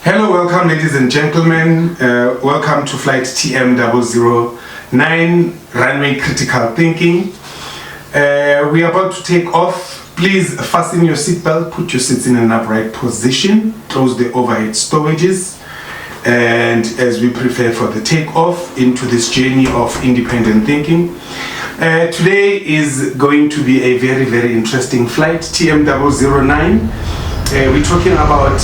Hello, welcome ladies and gentlemen. Welcome to flight TM009, runway critical thinking. We are about to take off. Please fasten your seatbelt, put your seats in an upright position, close the overhead stowages, and as we prepare for the takeoff into this journey of independent thinking. Today is going to be a very, very interesting flight, TM009. We're talking about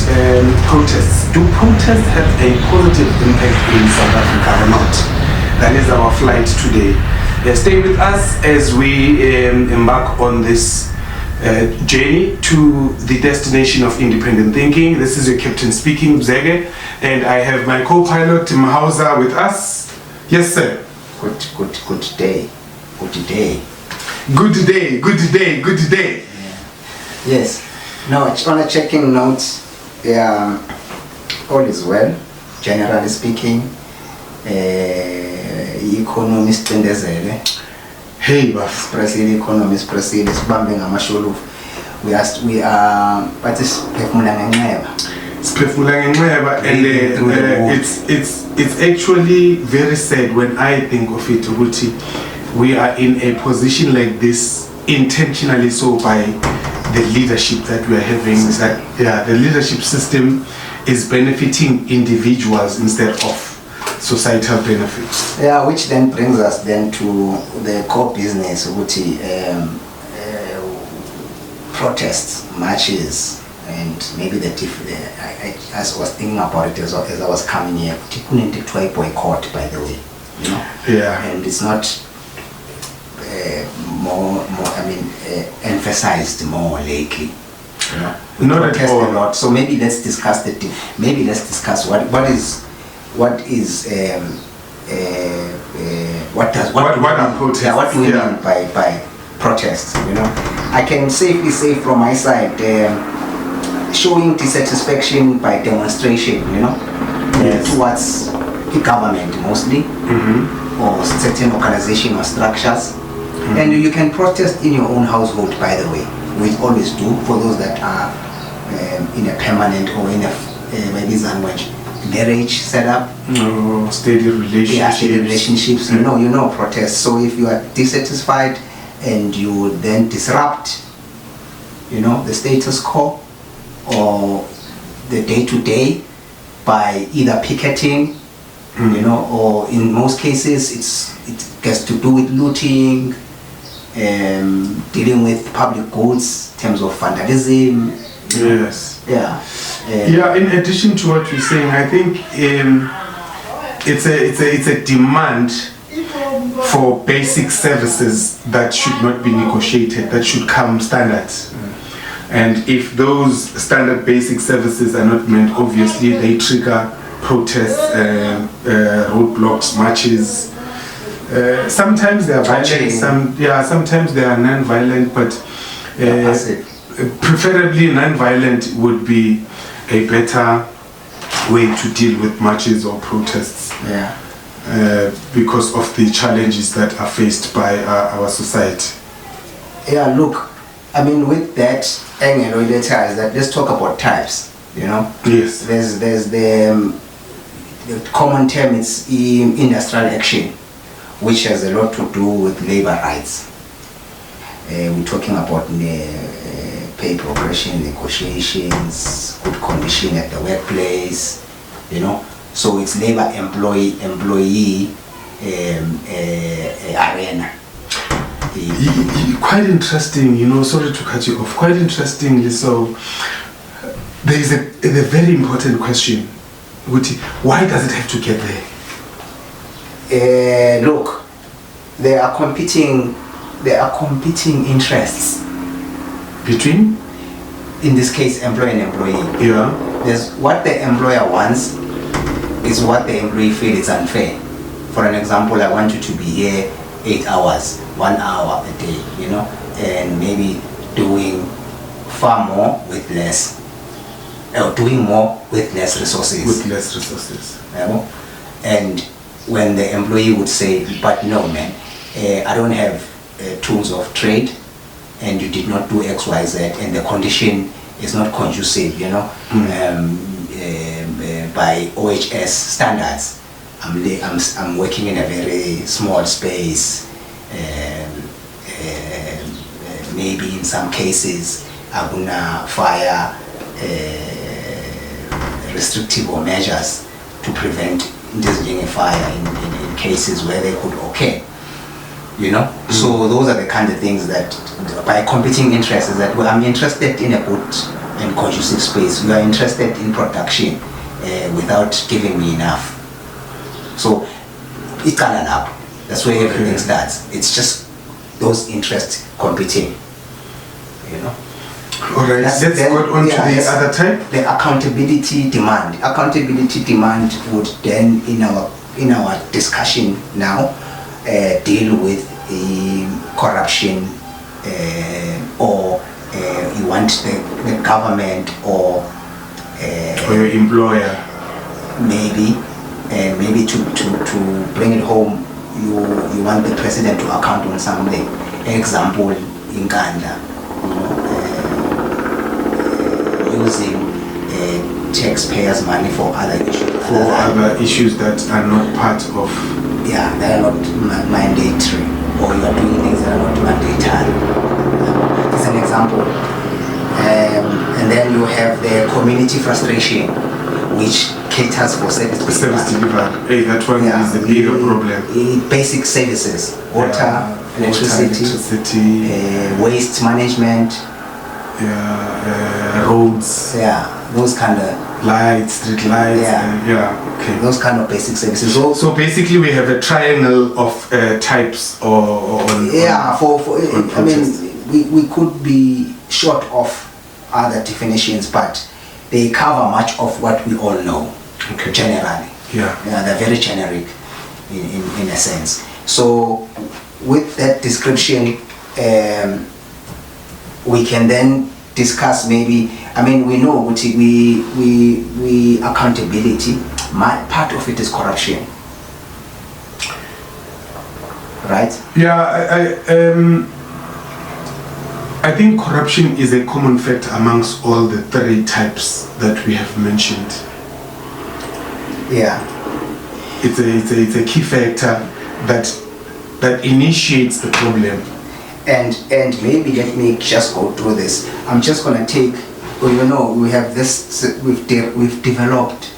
protests. Do protests have a positive impact in South Africa or not? That is our flight today. Stay with us as we embark on this journey to the destination of independent thinking. This is your captain speaking, Zege, and I have my co-pilot, Mahauza, with us. Yes, sir. Good day. Good day. Good day, good day, good day. Yeah. Yes. No, on a checking note, all is well, generally speaking. Economist Pendezele. Hey, Baf. Economist President, Bambing Amashulu. We are participating and it's actually very sad when I think of it, Ruti. We are in a position like this intentionally so by the leadership that we are having. That the leadership system is benefiting individuals instead of societal benefits. Yeah, which then brings us then to the core business, which protests, marches, and maybe I was thinking about it as I was coming here. It couldn't take a boycott, by the way, you know. Yeah. And it's not emphasized more lately. You know, not at all. A lot. So maybe let's discuss what are protests? Yeah, what do we mean by protests? You know, I can safely say from my side, showing dissatisfaction by demonstration. You know, towards the government mostly, or certain organization or structures. And you can protest in your own household, by the way. We always do for those that are in a permanent or in a marriage setup. Steady relationships. Yeah, steady relationships. You know, protest. So if you are dissatisfied and you then disrupt, the status quo or the day-to-day by either picketing, or in most cases it gets to do with looting. Dealing with public goods in terms of vandalism. Yes. Yeah. In addition to what you're saying, I think it's a demand for basic services that should not be negotiated, that should come standard. And if those standard basic services are not met, obviously they trigger protests, roadblocks, marches. Sometimes they are violent, sometimes they are non-violent, but preferably non-violent would be a better way to deal with marches or protests. Yeah. Because of the challenges that are faced by our society. Yeah, look, I mean, with that, let's talk about types. Yes. There's the common term is industrial action, which has a lot to do with labor rights. We're talking about pay progression, negotiations, good condition at the workplace, So it's labor employee arena. Quite interesting, sorry to cut you off. Quite interestingly, so there is a very important question. Why does it have to get there? Look, there are competing interests between, in this case, employer and employee. Yeah. There's what the employer wants is what the employee feels is unfair. For an example, I want you to be here 8 hours, 1 hour a day, and maybe doing far more with less, or doing more with less resources. And when the employee would say, but no, man, I don't have tools of trade, and you did not do X, Y, Z, and the condition is not conducive, by OHS standards. I'm working in a very small space. Maybe in some cases, I'm gonna fire restrictive or measures to prevent indulging a fire in cases where they could occur. So those are the kind of things that, by competing interests, is that I'm interested in a good and conducive space. You are interested in production without giving me enough. So it can add up. That's where everything starts. It's just those interests competing. Alright, let's go on to the other type. The accountability demand. Accountability demand would then, in our discussion now, deal with corruption, or you want the government or your employer, maybe to bring it home, you want the president to account on something. Example, in Ghana, using taxpayers' money for other issues that are not part of. Yeah, they are not mandatory, or you are doing things that are not mandatory. As an example. And then you have the community frustration, which caters for service delivery. Hey, that one is the bigger problem. Basic services, water, electricity, waste management, roads, those kind of lights, street lights, those kind of basic services. So basically, we have a triangle of types, we could be short of other definitions, but they cover much of what we all know. Generally, they're very generic in a sense. So with that description, we can then discuss maybe. We know we accountability. Part of it is corruption, right? I think corruption is a common factor amongst all the three types that we have mentioned. It's a key factor that initiates the problem. And maybe let me just go through this. I'm just gonna take. We have this. We've developed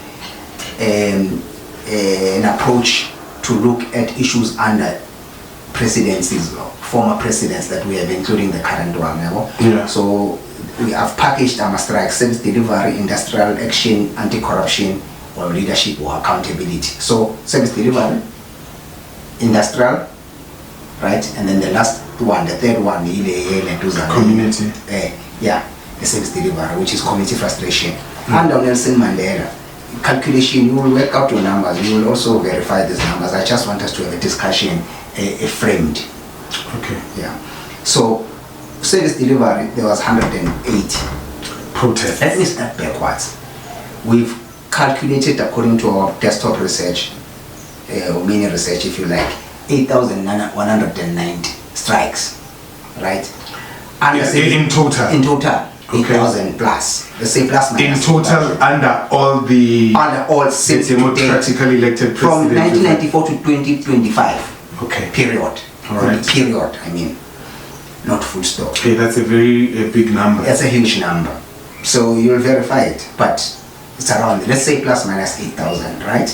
an approach to look at issues under presidencies, former presidents that we have, including the current one. So we have packaged strike, service delivery, industrial action, anti-corruption, or leadership or accountability. So service delivery, industrial, right, and then the last one, the third one, community. The service delivery, which is community frustration. Under Nelson Mandela calculation, you will work out your numbers. You will also verify these numbers. I just want us to have a discussion, framed. So service delivery, there was 108 protests. Let me start backwards. We've calculated, according to our desktop research, or mini research if you like, 8,190 strikes, right? In total. 8,000 plus. Let's say plus minus. In total, under all democratically elected presidents. From 1994 to 2025. Period. All right. Period, not full stop. That's a very big number. That's a huge number. So you'll verify it, but it's around, let's say plus minus 8,000, right?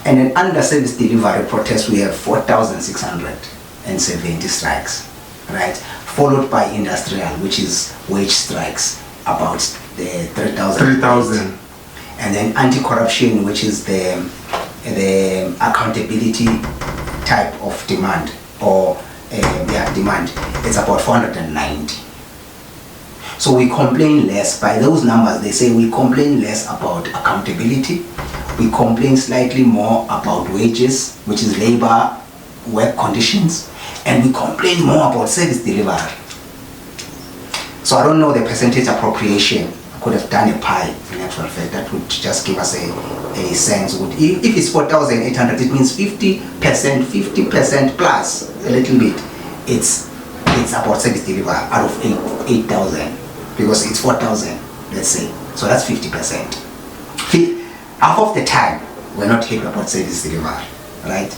And then under service delivery protests, we have 4,670 strikes, right? Followed by industrial, which is wage strikes, about the 3,000. And then anti-corruption, which is the accountability type of demand, or demand, it's about 490. So we complain less. By those numbers, they say we complain less about accountability. We complain slightly more about wages, which is labor, work conditions, and we complain more about service delivery. So I don't know the percentage appropriation. I could have done a pie in actual fact. That would just give us a sense. If it's 4,800, it means 50% plus a little bit. It's about service delivery out of 8,000, because it's 4,000, let's say. So that's 50%. half of the time we're not happy about service delivery, right?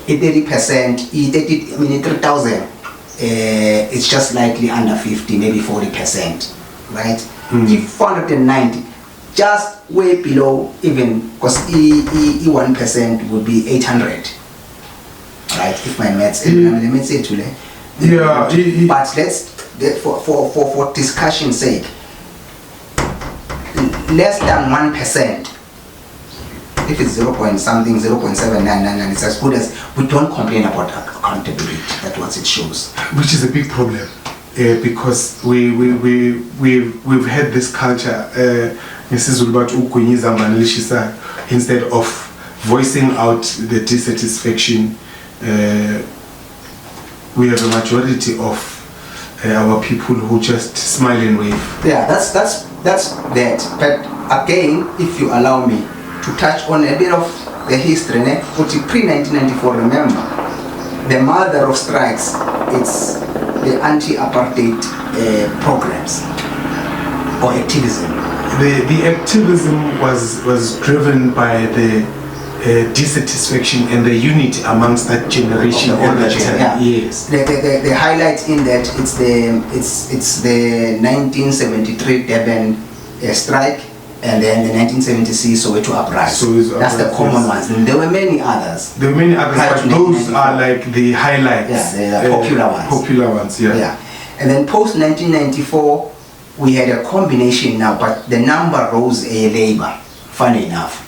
30%, 3,000, it's just likely under 50, maybe 40%, right? If 490, just way below even, because 1% would be 800, right? If my maths, let me say it, yeah. But let's, for discussion's sake, less than 1%. If it's 0.799, it's as good as, we don't complain about accountability. That's what it shows. Which is a big problem, because we've had this culture. Instead of voicing out the dissatisfaction, we have a majority of our people who just smile and wave. Yeah, that's that. But again, if you allow me to touch on a bit of the history, pre-1994, remember, the mother of strikes, it's the anti-apartheid programs or activism. The activism was driven by the dissatisfaction and the unity amongst that generation at that time. Yeah. Yes. The highlight in that it's the 1973 Durban strike, and then the 1976 Soweto uprising. That's the common ones. And there were many others. But those are like the highlights. Yeah, the popular ones. Popular ones, yeah. Yeah. And then post 1994, we had a combination now, but the number rose a labor. Funny enough.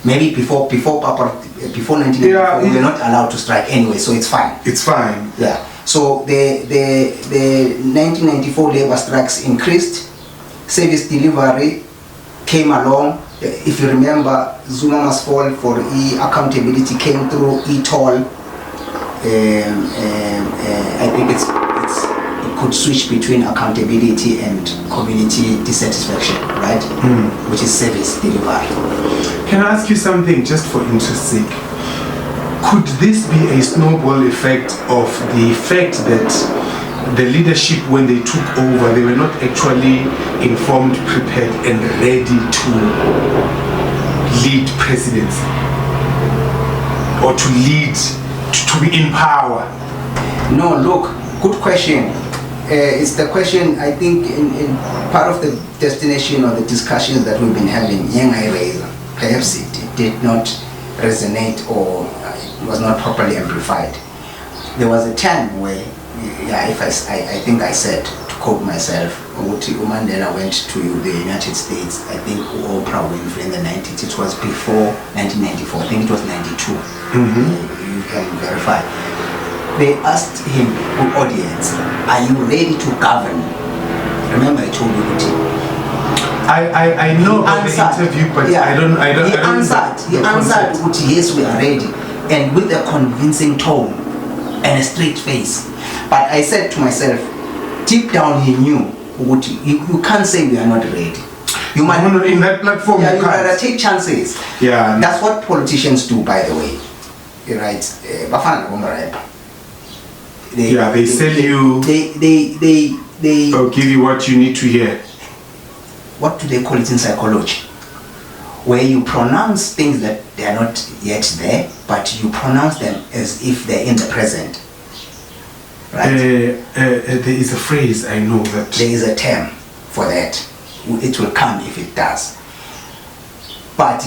Maybe before 1994, we were not allowed to strike anyway, so it's fine. It's fine. Yeah. So the 1994 labor strikes increased. Service delivery came along. If you remember, Zuma must fall for accountability came through e-toll. I think it could switch between accountability and community dissatisfaction, right? Which is service delivery. Can I ask you something, just for interest's sake? Could this be a snowball effect of the fact that the leadership, when they took over, they were not actually informed, prepared, and ready to lead presidency or to lead, to be in power? No, look, good question. It's the question, I think, in part of the destination or the discussions that we've been having, perhaps it did not resonate or it was not properly amplified. There was a time where, I think I said, to quote myself, Mandela went to the United States, I think Oprah Winfrey in the 90s, it was before 1994, I think it was 92, you can verify. They asked him, good audience, are you ready to govern? Remember I told you, I know about the interview, but yeah, I don't. He answered, yes, we are ready, and with a convincing tone and a straight face. But I said to myself, deep down he knew, you can't say we are not ready. You might in that platform. Yeah, you gotta take chances. Yeah, that's what politicians do, by the way. You're right. They sell you. They'll give you what you need to hear. What do they call it in psychology? Where you pronounce things that they are not yet there, but you pronounce them as if they're in the present. Right? There is a phrase I know that. There is a term for that. It will come if it does. But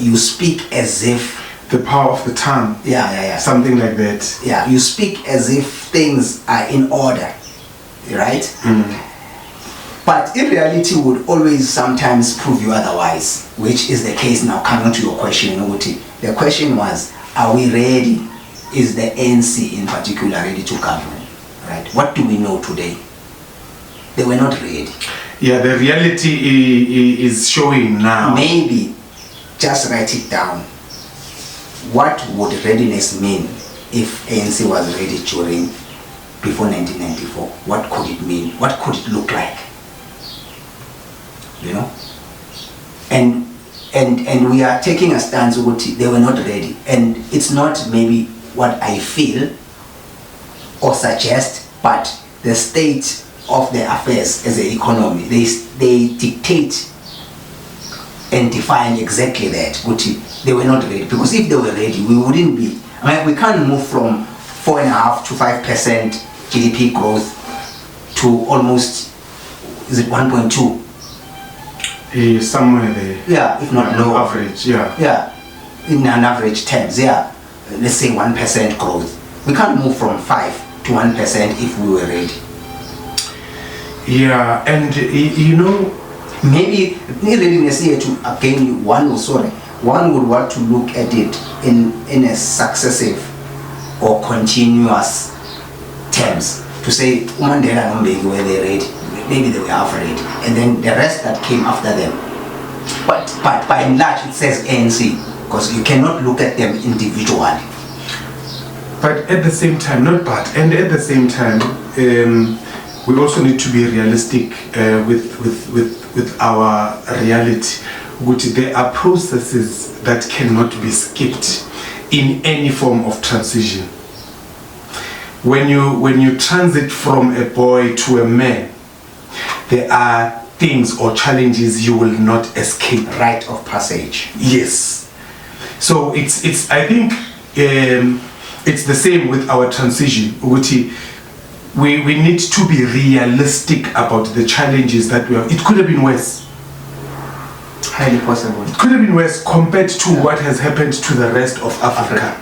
you speak as if. The power of the tongue. Yeah. Something like that. Yeah, you speak as if things are in order, right? But in reality would always sometimes prove you otherwise, which is the case now. Coming to your question, the question was, are we ready? Is the ANC in particular ready to govern? Right? What do we know today? They were not ready. Yeah, the reality is showing now. Maybe, just write it down. What would readiness mean if ANC was ready during before 1994? What could it mean? What could it look like? You know? And we are taking a stance with they were not ready. And it's not maybe what I feel or suggest, but the state of the affairs as an economy, they dictate and define exactly that. They were not ready, because if they were ready, we wouldn't be. I mean, we can't move from 4.5 to 5% GDP growth to almost, is it 1.2? Somewhere there. Yeah, if not lower. Average, yeah. Yeah, in an average terms, yeah. Let's say 1% growth. We can't move from 5 to 1% if we were ready. Yeah, and maybe readiness here to again one would want to look at it in a successive or continuous terms, to say Mandela and Mbeki were they ready, maybe they were afraid, and then the rest that came after them. But by and large it says ANC, because you cannot look at them individually. But at the same time, at the same time, we also need to be realistic with our reality. There are processes that cannot be skipped in any form of transition. When you transit from a boy to a man, there are things or challenges you will not escape. Rite of passage. Yes. So it's I think it's the same with our transition. We need to be realistic about the challenges that we have. It could have been worse. Highly possible. It could have been worse compared to what has happened to the rest of Africa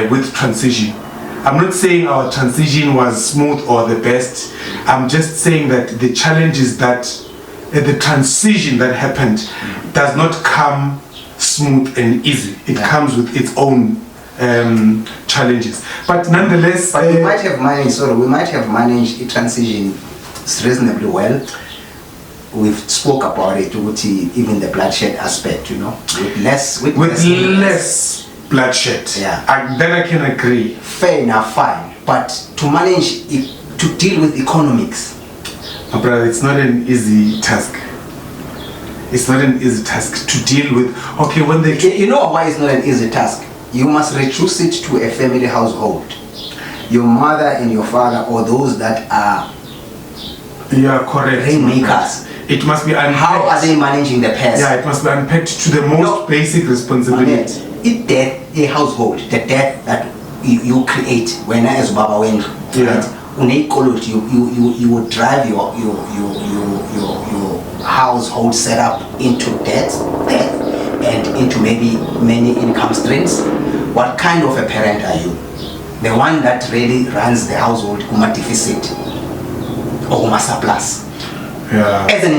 with transition. I'm not saying our transition was smooth or the best. I'm just saying that the challenges that the transition that happened does not come smooth and easy. It comes with its own challenges. But nonetheless, we might have managed. We might have managed a transition reasonably well. We've spoke about it with even the bloodshed aspect, with less bloodshed. Yeah. Then I can agree. Fair enough, fine. But to manage it, to deal with economics, my brother, it's not an easy task. It's not an easy task to deal with. Okay, when they... You know why it's not an easy task? You must reduce it to a family household. Your mother and your father, or those that are... You are correct. Rainmakers. It must be unpacked. How are they managing the past? Yeah, it must be unpacked to the most basic responsibility. It death, a household, the death that you create when as Baba went, right? You would drive your household setup into death and into maybe many income streams. What kind of a parent are you? The one that really runs the household kuma deficit or kuma surplus. Yeah. As an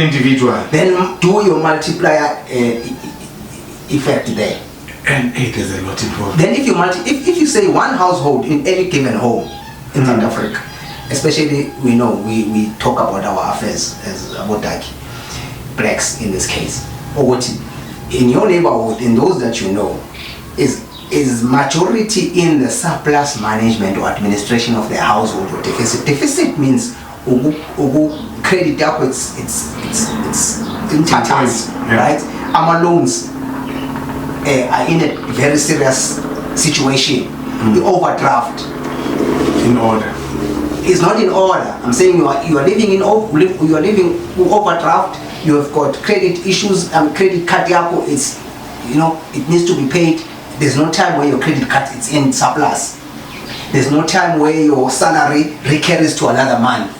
individual. Then do your multiplier effect there. And there's a lot involved. Then if you say one household in any given home in South Africa, especially we talk about our affairs as about blacks in this case, or what in your neighborhood, in those that you know, is majority in the surplus management or administration of their household or deficit. Deficit means credit up, it's in tatters, right? Our loans are in a very serious situation. The overdraft in order. It's not in order. I'm saying you are living in overdraft. You have got credit issues. Credit card yako is, it needs to be paid. There's no time where your credit card is in surplus. There's no time where your salary recurs to another month.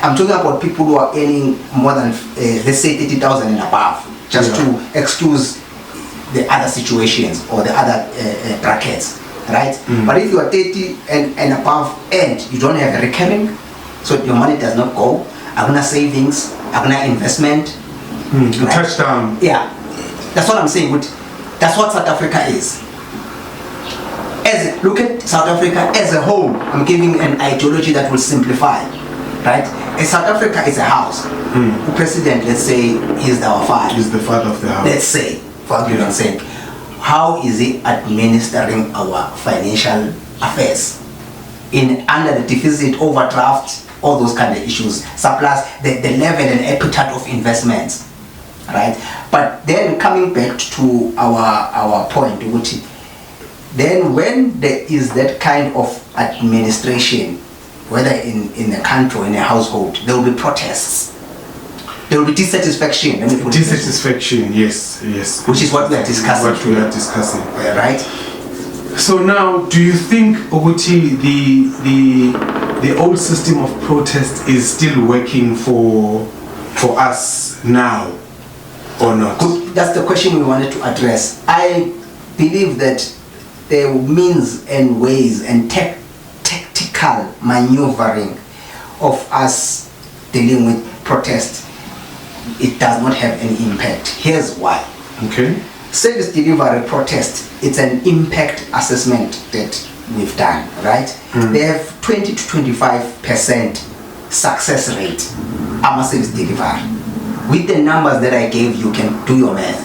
I'm talking about people who are earning more than let's say 30,000 and above, just to excuse the other situations or the other brackets, right? But if you are 30 and above and you don't have a recurring, so your money does not go, aguna savings, aguna investment, right? Touchdown. Yeah, that's what I'm saying. That's what South Africa is. Look at South Africa as a whole. I'm giving an ideology that will simplify, right? South Africa is a house. The president, let's say, is our father. He's the father of the house. Let's say, for argument's sake, how is he administering our financial affairs under the deficit, overdraft, all those kind of issues, surplus, the level and appetite of investments, right? But then coming back to our point, then when there is that kind of administration whether in a country or in a household, there will be protests. There will be dissatisfaction. Let me put dissatisfaction, yes. Which is what we are discussing. Right? So now, do you think, Oguti, the old system of protest is still working for us now, or not? That's the question we wanted to address. I believe that the means and ways and tactical maneuvering of us dealing with protest, it does not have any impact. Here's why. Okay. Service delivery protest, it's an impact assessment that we've done, right? They have 20 to 25% success rate. I'm a service delivery. With the numbers that I gave, you can do your math,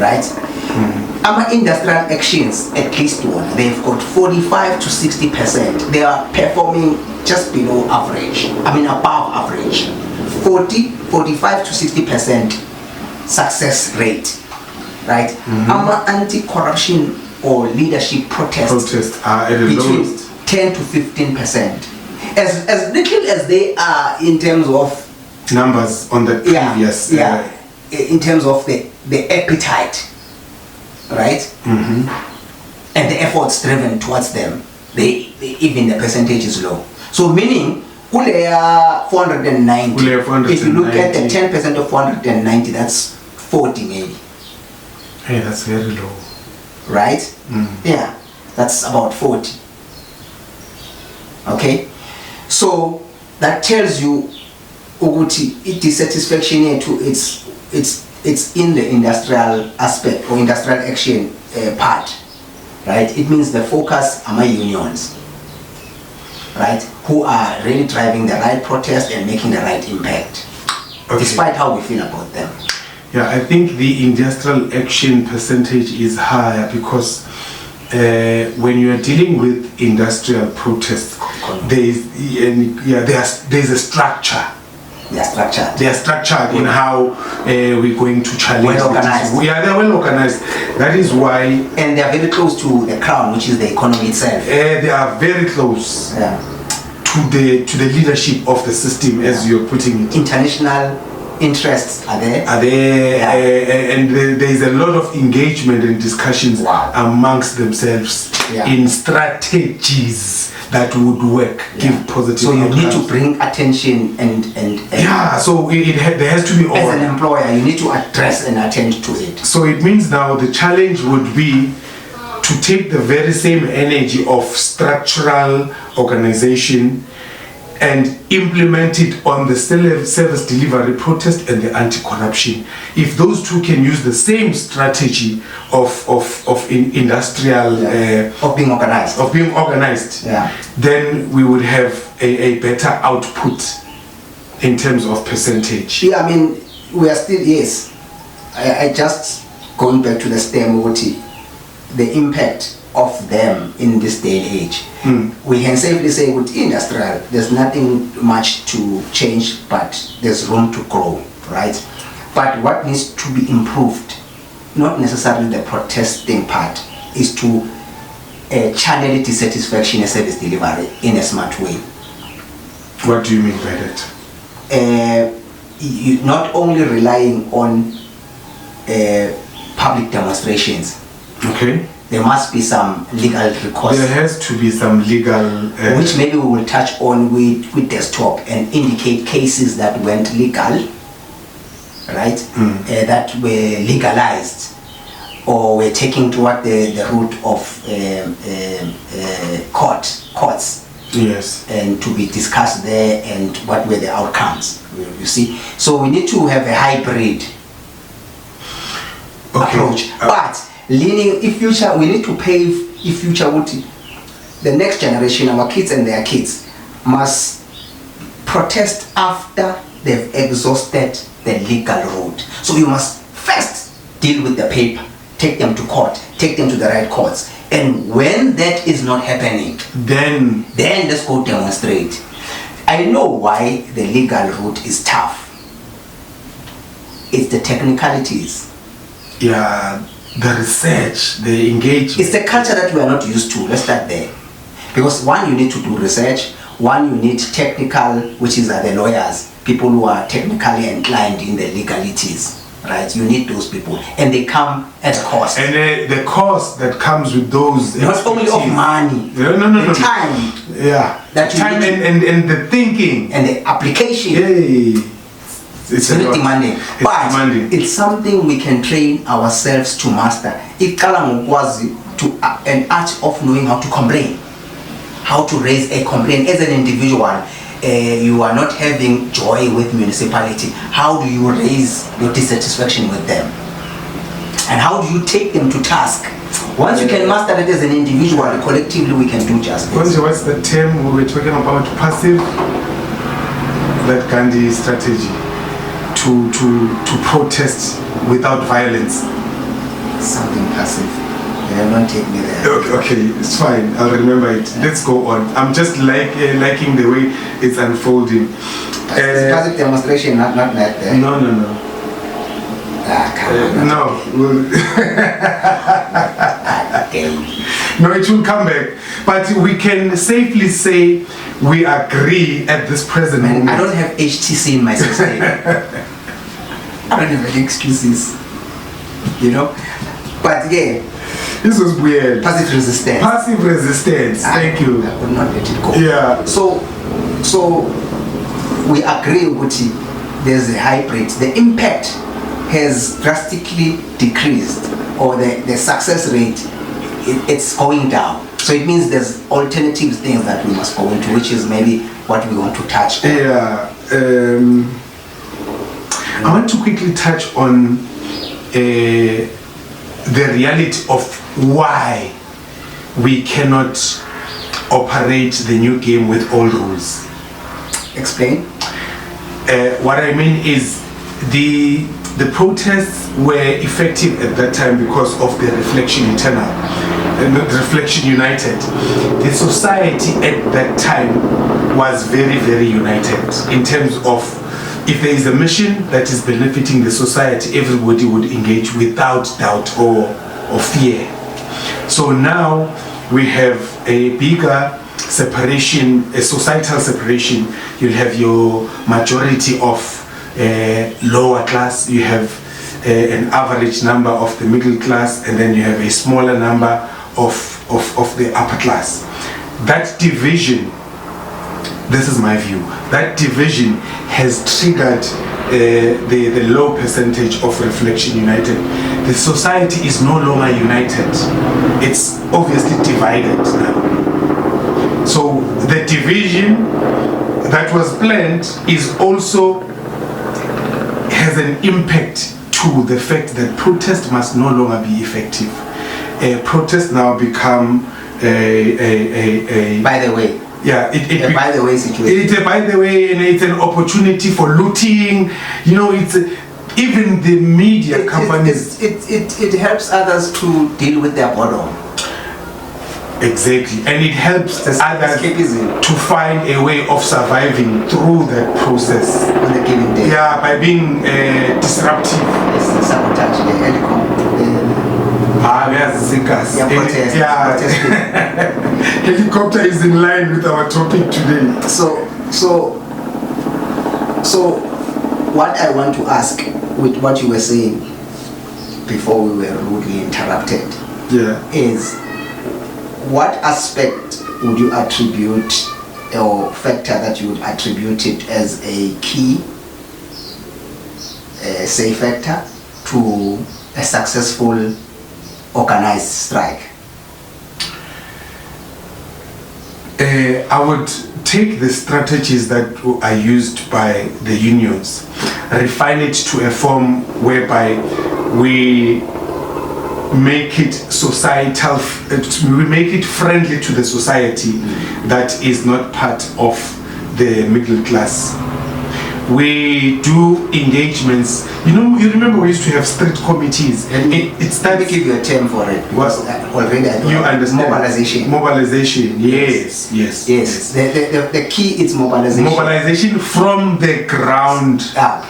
right? Our industrial actions, at least one, they've got 45 to 60%. They are performing just below average. Above average. 45 to 60% success rate, right? Our anti-corruption or leadership protests are at the between lowest. 10 to 15%. As little as they are in terms of numbers on the previous, in terms of the appetite, right? And the efforts driven towards them, even the percentage is low. So meaning, 490. If you look at the 10% of 490, that's 40 maybe. Hey, that's very low. Right? Yeah, that's about 40. Okay? So that tells you, Uguti, dissatisfaction here too, it's in the industrial aspect or industrial action part, right? It means the focus are my unions, right? Who are really driving the right protest and making the right impact, despite how we feel about them. Yeah, I think the industrial action percentage is higher because when you are dealing with industrial protests, there's a structure. They are structured. They are structured in how we're going to challenge. Well organized. Yeah, they're well organized. That is why. And they are very close to the crown, which is the economy itself. They are very close to the leadership of the system, as you're putting it. International interests are there. And there is a lot of engagement and discussions amongst themselves in strategies that would work, give positive. So you need to bring attention and so there has to be. As an employer, you need to address and attend to it. So it means now the challenge would be to take the very same energy of structural organization and implement it on the service delivery protest and the anti-corruption. If those two can use the same strategy of industrial of being organized, then we would have a better output in terms of percentage. Yeah, we are still, I just going back to the STEM, the impact of them in this day and age. We can safely say with industrial, there's nothing much to change, but there's room to grow, right? But what needs to be improved, not necessarily the protesting part, is to channel dissatisfaction in service delivery in a smart way. What do you mean by that? You not only relying on public demonstrations. Okay. There must be some legal recourse. There has to be some legal... which maybe we will touch on with desktop and indicate cases that went legal, right? That were legalized or were taken toward the route of courts. Yes. And to be discussed there and what were the outcomes, you see. So we need to have a hybrid approach. But leaning in future, we need to pave in future the next generation, our kids and their kids must protest after they've exhausted the legal route. So you must first deal with the paper, take them to court, take them to the right courts, and when that is not happening, then let's go demonstrate. I know why the legal route is tough. It's the technicalities. Yeah. The research, the engagement. It's the culture that we are not used to. Let's start there. Because one, you need to do research. One, you need technical, which is the lawyers, people who are technically inclined in the legalities. Right, you need those people, and they come at a cost. And the cost that comes with those, not only of money, no, time, that time and the thinking and the application. It's very demanding, but it's something we can train ourselves to master. It was to an art of knowing how to complain, how to raise a complaint as an individual. You are not having joy with municipality. How do you raise your dissatisfaction with them? And how do you take them to task? Once you can master it as an individual, collectively we can do justice. What's the term we were talking about? Passive, that Gandhi strategy to protest without violence. Something passive. Don't take me there. Okay, it's fine. I'll remember it. Let's go on. I'm just liking the way it's unfolding. It's passive demonstration, not that there. No. No. No, it will come back. But we can safely say we agree at this present moment. I don't have HTC in my system. I don't have any excuses. But yeah. This was weird. Passive resistance. Passive resistance. Thank you. I would not let it go. Yeah. So we agree with it. There's a hybrid. The impact has drastically decreased, or the success rate it's going down. So it means there's alternative things that we must go into, which is maybe what we want to touch on. Yeah. I want to quickly touch on the reality of why we cannot operate the new game with old rules. Explain. What I mean is the protests were effective at that time because of the Reflection Internal and the Reflection United. The society at that time was very, very united in terms of if there is a mission that is benefiting the society, everybody would engage without doubt or fear. So now we have a bigger separation, a societal separation. You'll have your majority of lower class, you have an average number of the middle class, and then you have a smaller number of the upper class. That division, this is my view, that division has triggered the low percentage of Reflection United. The society is no longer united. It's obviously divided now. So the division that was planned is also has an impact to the fact that protest must no longer be effective. Protest now become a by the way. Yeah, by the way situation. It's a by the way, and it's an opportunity for looting. It's even the media companies. It helps others to deal with their boredom. Exactly, and it helps others to find a way of surviving through that process on the given day. Yeah, by being disruptive. It's the sabotage, the helicopter is in line with our topic today. So what I want to ask with what you were saying before we were rudely interrupted, is what aspect would you attribute, or factor that you would attribute it as a key, say factor to a successful organized strike? I would take the strategies that are used by the unions, refine it to a form whereby we make it societal, we make it friendly to the society that is not part of the middle class. We do engagements. You remember we used to have street committees. It's let me give you a term for it. Already you understand. Mobilization. Mobilization. Yes. The key is mobilization. Mobilization from the ground up.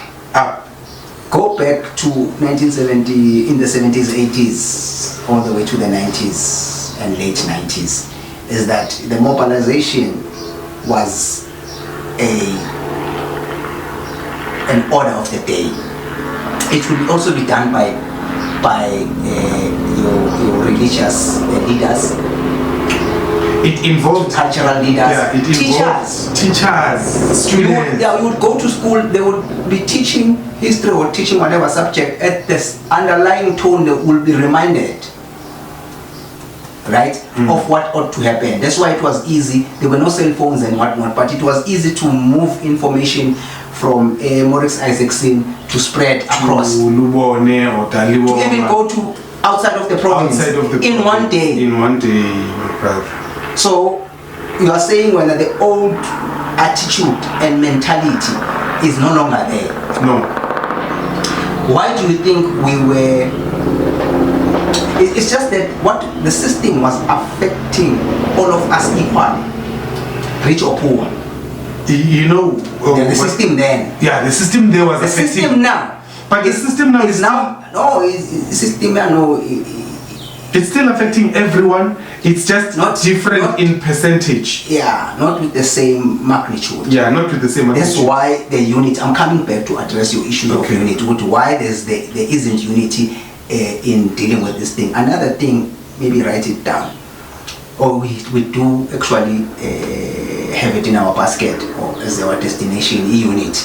Go back to 1970, in the 70s, 80s, all the way to the 90s and late 90s. Is that the mobilization was an order of the day. It will also be done by your religious leaders. It involved cultural leaders, yeah, it teachers, students. You would go to school, they would be teaching history or teaching whatever subject. At this underlying tone, they will be reminded, right, of what ought to happen. That's why it was easy. There were no cell phones and whatnot, but it was easy to move information from Morris Isaacson to spread across. To Lubone or Daliwo. To even go to outside of the province in one day. In one day, my brother. So you are saying whether the old attitude and mentality is no longer there. No. Why do you think we were? It's just that what the system was affecting all of us equally, rich or poor. You know, the system then. Yeah, the system there was the affecting. System now. But the system now is now. No, the system now. No. It's still affecting everyone. It's just not different in percentage. Yeah, not with the same magnitude. Yeah, not with the same magnitude. That's why the unit. I'm coming back to address your issue of unity. With why there isn't unity in dealing with this thing. Another thing, maybe write it down. Or we do actually have it in our basket or as our destination unit.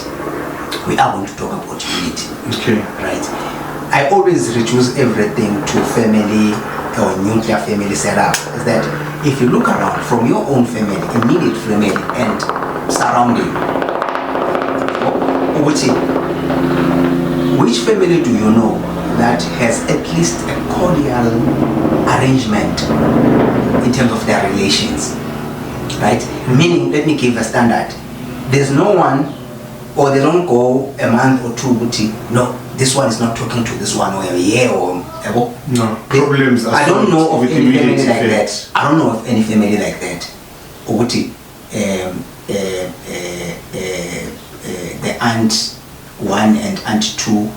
We are going to talk about unity. Okay. Right. I always reduce everything to family or nuclear family setup. Is that if you look around from your own family, immediate family, and surrounding, which family do you know that has at least a cordial arrangement in terms of their relations? Right? Meaning, let me give a standard. There's no one, or they don't go a month or two, no, this one is not talking to this one, or a year, or no problems. I don't know of any family like that. I don't know of any family like that. Or the aunt one and aunt two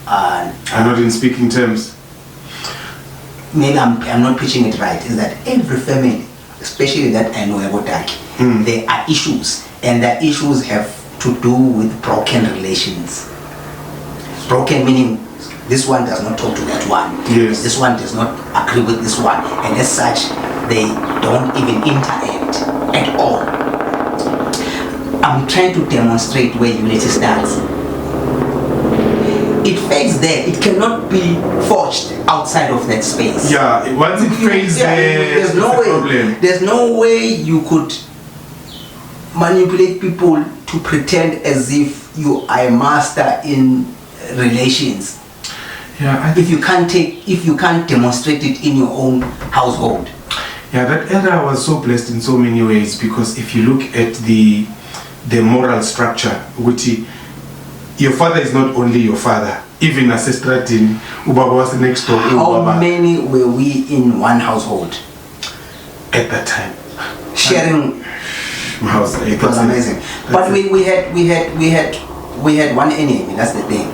are not in speaking terms. Maybe I'm not pitching it right. Is that every family, especially that I know about Turkey, there are issues, and the issues have to do with broken relations. Broken meaning this one does not talk to that one. Yes. This one does not agree with this one, and as such, they don't even interact at all. I'm trying to demonstrate where unity starts. It fades there. It cannot be forged outside of that space. Yeah, once it fades there, there's no way. Problem. There's no way you could manipulate people to pretend as if you are a master in relations. Yeah, if you can't demonstrate it in your own household. Yeah, that era was so blessed in so many ways, because if you look at the moral structure, which your father is not only your father, even ancestral Ubaba was next door. How many were we in one household at that time? Sharing. It was amazing. But we had one enemy. That's the thing.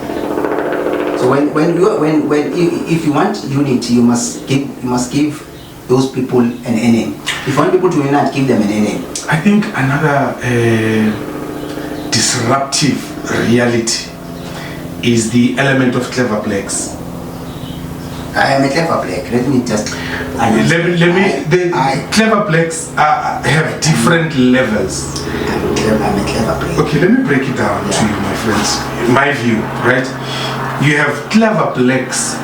So if you want unity, you must give those people an enemy. If you want people to unite, give them an enemy. I think another disruptive reality is the element of clever blacks. I am a clever black. Let me just. Clever blacks have different levels. I'm a clever black. Okay, let me break it down to you, my friends. My view, right? You have clever blacks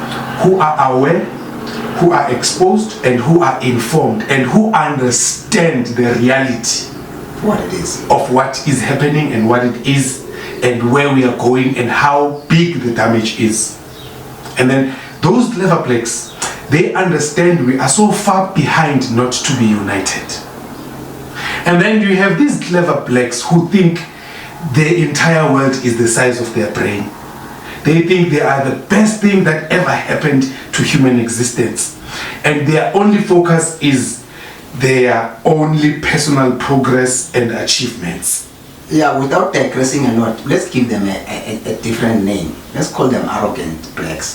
who are aware, who are exposed, and who are informed, and who understand the reality what it is of what is happening and what it is and where we are going and how big the damage is. And then those clever blacks, they understand we are so far behind not to be united. And then you have these clever blacks who think the entire world is the size of their brain. They think they are the best thing that ever happened to human existence. And their only focus is their only personal progress and achievements. Yeah, without digressing a lot, let's give them a different name. Let's call them arrogant blacks.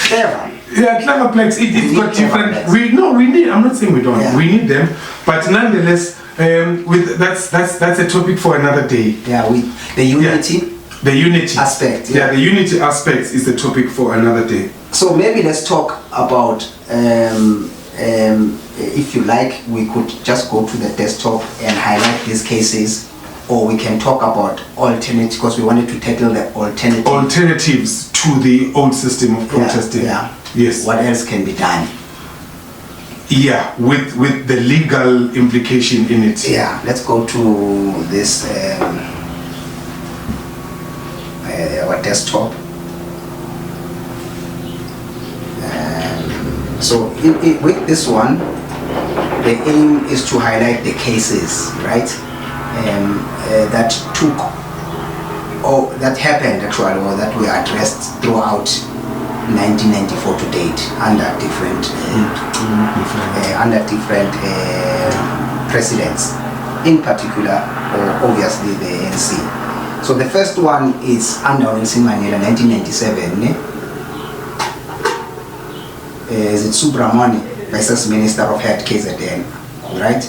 Clever. Yeah, clever blacks. It's got different. Blacks. We need. I'm not saying we don't. Yeah. We need them, but nonetheless, That's a topic for another day. Yeah, with the unity. The unity aspect. Yeah, the unity aspect is the topic for another day. So maybe let's talk about, if you like, we could just go to the desktop and highlight these cases, or we can talk about alternatives, because we wanted to tackle the alternatives to the old system of protesting. Yeah. Yes. What else can be done? Yeah, with the legal implication in it. Yeah, let's go to this our desktop. So with this one, the aim is to highlight the cases, right, that that happened actually, or that were addressed throughout 1994 to date under different presidents, in particular, obviously the ANC. So the first one is under Nelson Mandela, 1997. Is it Subramani versus Minister of Health, KZN, right?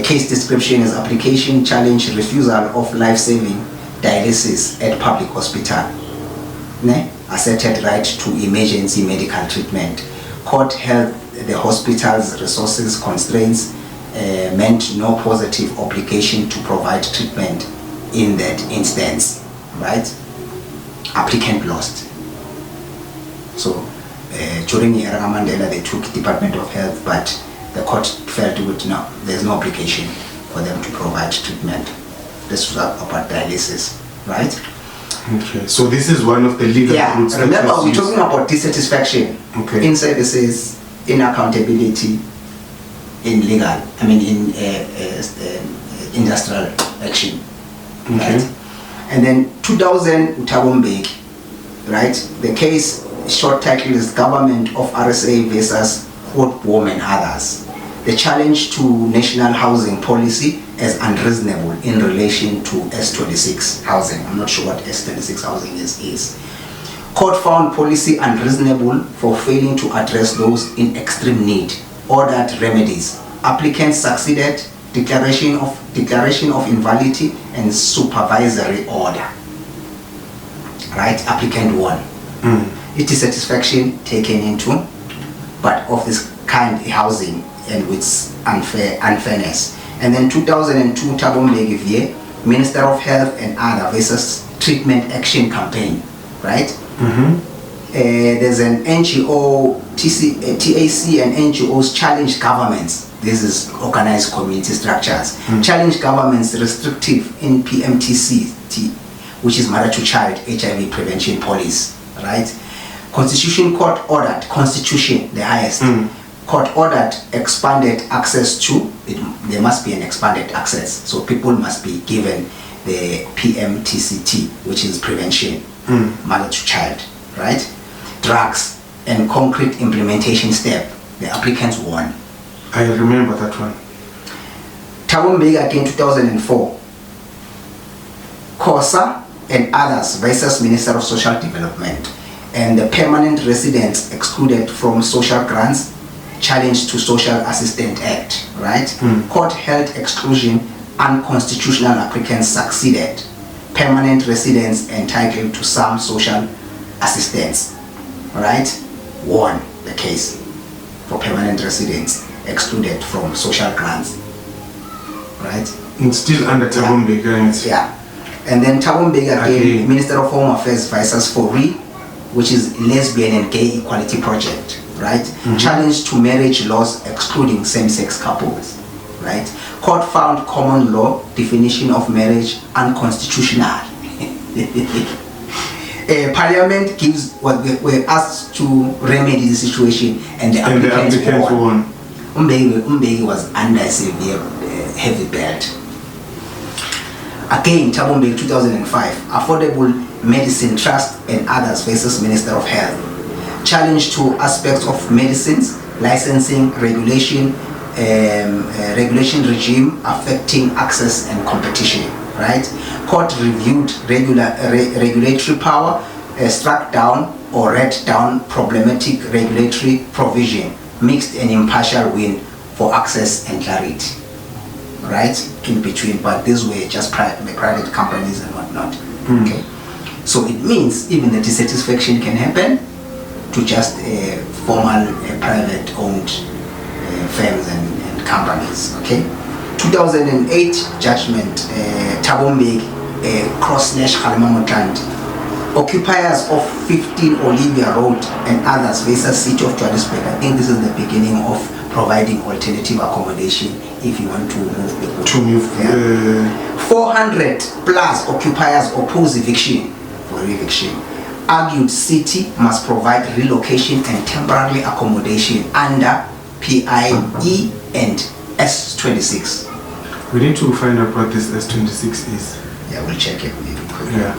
Case description is application challenge refusal of life-saving dialysis at public hospital. Asserted right to emergency medical treatment. Court held the hospital's resources constraints meant no positive obligation to provide treatment in that instance, right? Applicant lost. So during Era Mandela, they took Department of Health, but the court felt no, there's no obligation for them to provide treatment. This was about dialysis, right? Okay, so this is one of the legal routes. Remember, we're talking about dissatisfaction in services, in accountability, in legal, in industrial action, right? And then 2000, Thabo Mbeki, right? The case short title is Government of RSA versus Woodbourne and others. The challenge to national housing policy as unreasonable in relation to S26 housing. I'm not sure what S26 housing is. Court found policy unreasonable for failing to address those in extreme need. Ordered remedies. Applicants succeeded. Declaration of invalidity and supervisory order. Right? Applicant won. It is satisfaction taken into, but of this kind housing and with unfairness. And then 2002, Thabo Mbeki, Minister of Health and other versus Treatment Action Campaign, right? There's an NGO, TAC and NGOs challenge governments. This is organized community structures. Challenge governments restrictive in PMTC, which is Mother to Child HIV Prevention Policy, right? Constitution Court ordered, Constitution, the highest. Court ordered expanded access to, there must be an expanded access. So people must be given the PMTCT, which is prevention, mother to child, right? Drugs and concrete implementation step. The applicants won. I remember that one. Thabo Mbeki again, 2004. COSA and others versus Minister of Social Development. And the permanent residents excluded from social grants, challenge to Social Assistance Act, right? Court held exclusion, unconstitutional applicants succeeded. Permanent residents entitled to some social assistance, right? Won the case for permanent residents excluded from social grants, right? It's still under Thabo Mbeki. Yeah. And then Thabo Mbeki again, Minister of Home Affairs versus FORI, which is Lesbian and Gay Equality Project, right? Challenge to marriage laws excluding same-sex couples, right? Court found common law definition of marriage unconstitutional. Parliament gives what we're asked to remedy the situation, and the applicants won. Mbeki was under a severe heavy belt. Again, Thabo Mbeki, 2005, Affordable Medicine Trust and others versus Minister of Health. Challenge to aspects of medicines, licensing, regulation regime affecting access and competition, right? Court reviewed regulatory power, struck down or read down problematic regulatory provision, mixed and impartial win for access and clarity, right, in between, but these were just private companies and whatnot. Okay, so it means even the dissatisfaction can happen to just formal private-owned firms and companies. Okay, 2008 judgment, Thabo Mbeki, /Kgalema-Motlanthe, occupiers of 15 Olivia Road and others versus City of Johannesburg. I think this is the beginning of providing alternative accommodation if you want to move people. To move. 400 plus occupiers oppose eviction for eviction. Argued city must provide relocation and temporary accommodation under PIE and S26. We need to find out what this S26 is. Yeah, we'll check it maybe quickly. Yeah.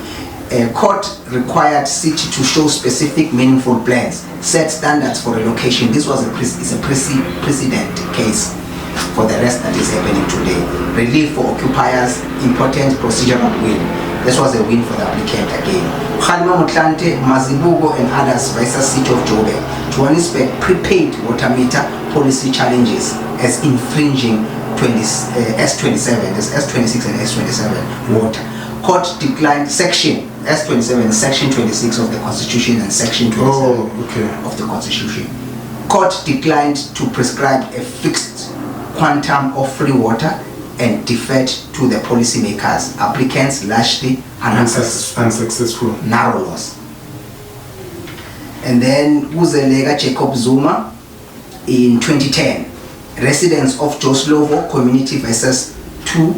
A court required city to show specific meaningful plans, set standards for relocation. This was a precedent case for the rest that is happening today. Relief for occupiers, important procedural win. This was a win for the applicant again. Kgalema-Motlanthe, Mazibuko and others versus City of Joburg. Johannesburg prepaid water meter policy challenges as infringing S27, there's S26 and S27 water. Court declined section S27, section 26 of the Constitution and section 27 of the Constitution. Court declined to prescribe a fixed quantum of free water and deferred to the policymakers. Applicants largely unsuccessful. Narrow loss. And then Uzelega Jacob Zuma in 2010. Residents of Joslovo community versus 2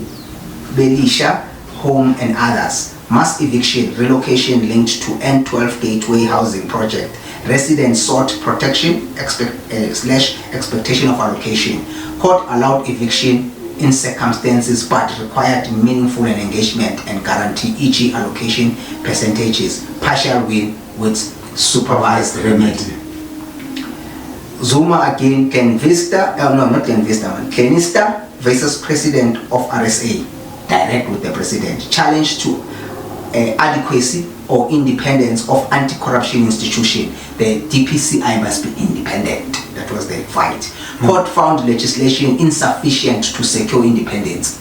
Belisha Home and others. Mass eviction, relocation linked to N12 Gateway Housing Project. Residents sought protection expectation of allocation. Court allowed eviction in circumstances but required meaningful engagement and guarantee e.g. allocation percentages. Partial win with supervised remedy. Zuma again, Kenista versus President of RSA. Direct with the president. Challenge to adequacy or independence of anti-corruption institution. The DPCI must be independent. That was the fight. Court found legislation insufficient to secure independence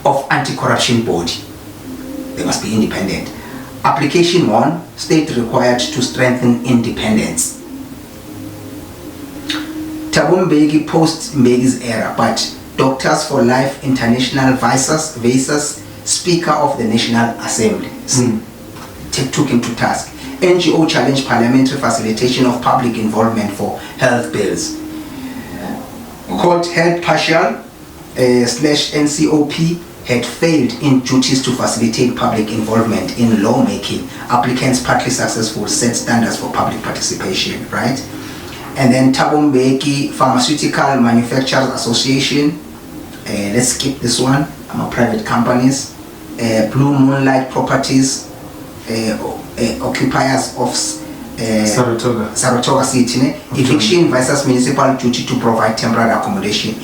of anti-corruption body. They must be independent. Application 1, state required to strengthen independence. Thabo Mbeki post Mbeki's era, but Doctors for Life International versus Speaker of the National Assembly. Took him to task. NGO challenged parliamentary facilitation of public involvement for health bills. Court held partial /NCOP had failed in duties to facilitate public involvement in lawmaking. Applicants partly successful, set standards for public participation, right? And then Thabo Mbeki Pharmaceutical Manufacturers Association. Let's skip this one. Private companies. Blue Moonlight Properties. Occupiers of Saratoga City. Eviction versus municipal duty to provide temporary accommodation.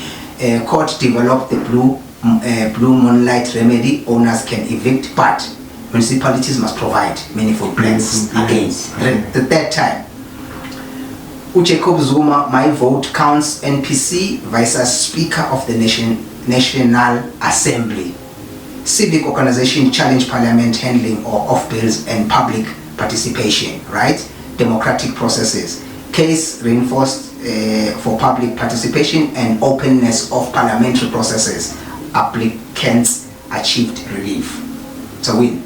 Court developed the Blue Moonlight remedy. Owners can evict, but municipalities must provide meaningful plans. Again, the third time. Jacob Zuma, my vote counts NPC versus Speaker of the National Assembly. Civic organization challenge parliament handling of bills and public participation, right? Democratic processes. Case reinforced for public participation and openness of parliamentary processes. Applicants achieved relief. It's a win.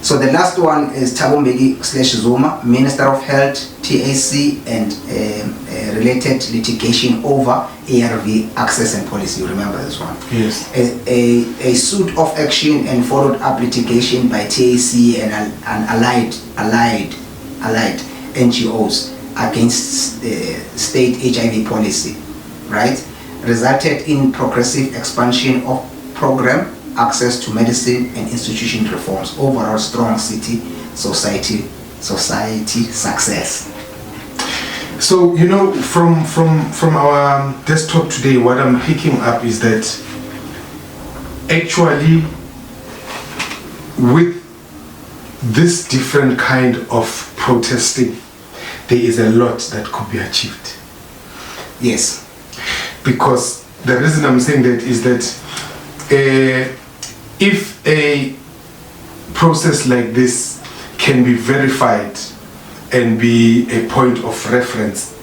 So the last one is Thabo Mbeki /Zuma, Minister of Health, TAC, and related litigation over ARV access and policy. You remember this one? Yes. A suit of action and followed up litigation by TAC and allied NGOs against state HIV policy, right? Resulted in progressive expansion of program, access to medicine and institution reforms. Overall strong city society success. So from our desktop today, what I'm picking up is that actually with this different kind of protesting, there is a lot that could be achieved. Yes. Because The reason I'm saying that is that if a process like this can be verified and be a point of reference,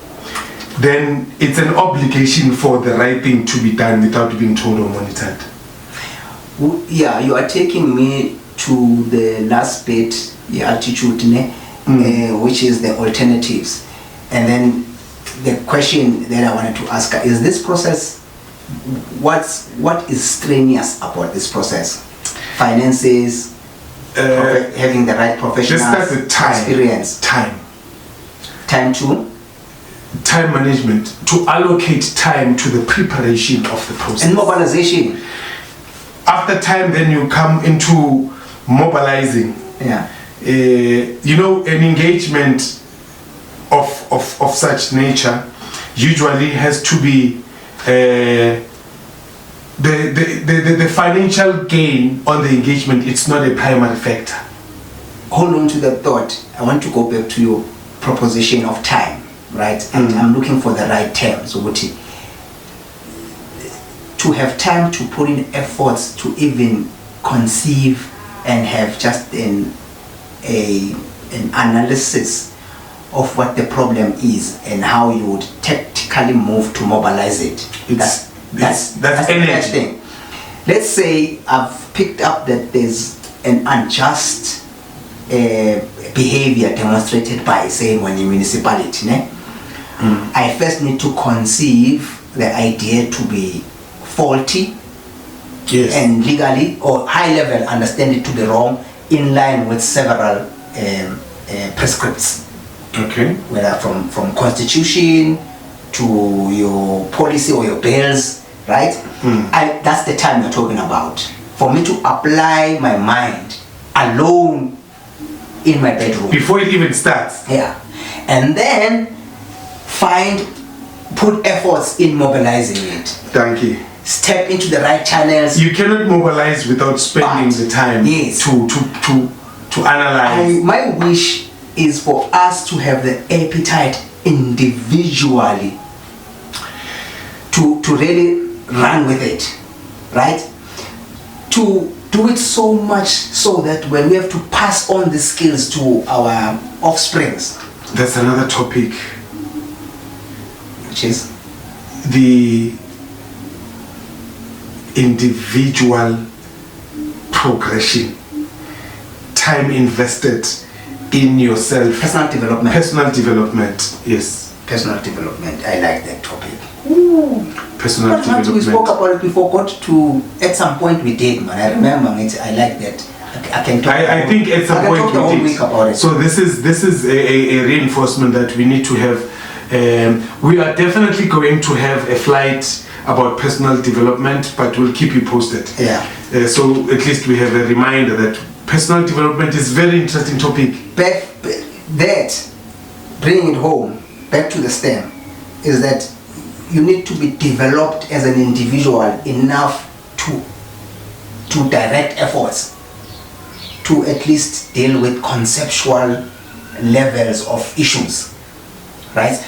then it's an obligation for the right thing to be done without being told or monitored. Yeah, you are taking me to the last bit, the attitude, which is the alternatives. And then the question that I wanted to ask is this process, what is strenuous about this process? Finances, having the right professional experience. Time to? Time management, to allocate time to the preparation of the process. And mobilization. After time, then you come into mobilizing. Yeah. An engagement of such nature usually has to be the financial gain on the engagement. It's not a primary factor. Hold on to that thought. I want to go back to your proposition of time, right? And I'm looking for the right terms. To have time to put in efforts to even conceive and have just an analysis of what the problem is and how you would tactically move to mobilize it. That's the next thing. Let's say I've picked up that there's an unjust behavior demonstrated by, say, one municipality. I first need to conceive the idea to be faulty, yes, and legally or high level understand it to be wrong in line with several prescripts. Okay. Whether from constitution to your policy or your bills, right? That's the time you're talking about. For me to apply my mind alone in my bedroom. Before it even starts. Yeah. And then put efforts in mobilizing it. Thank you. Step into the right channels. You cannot mobilize without spending the time to analyze. My wish is for us to have the appetite individually to really run with it, right? To do it so much so that when we have to pass on the skills to our offsprings. That's another topic. Which is? The individual progression, time invested in yourself. Personal development. Personal development, yes. Personal development, I like that topic. Personal development. We spoke about it before, at some point we did, man. I remember it, I like that. I can talk I think at some point we did. Week about it. So this is a reinforcement that we need to have. We are definitely going to have a flight about personal development, but we'll keep you posted. Yeah. So at least we have a reminder that personal development is a very interesting topic. That, bringing it home, back to the stem, is that you need to be developed as an individual enough to direct efforts, to at least deal with conceptual levels of issues, right?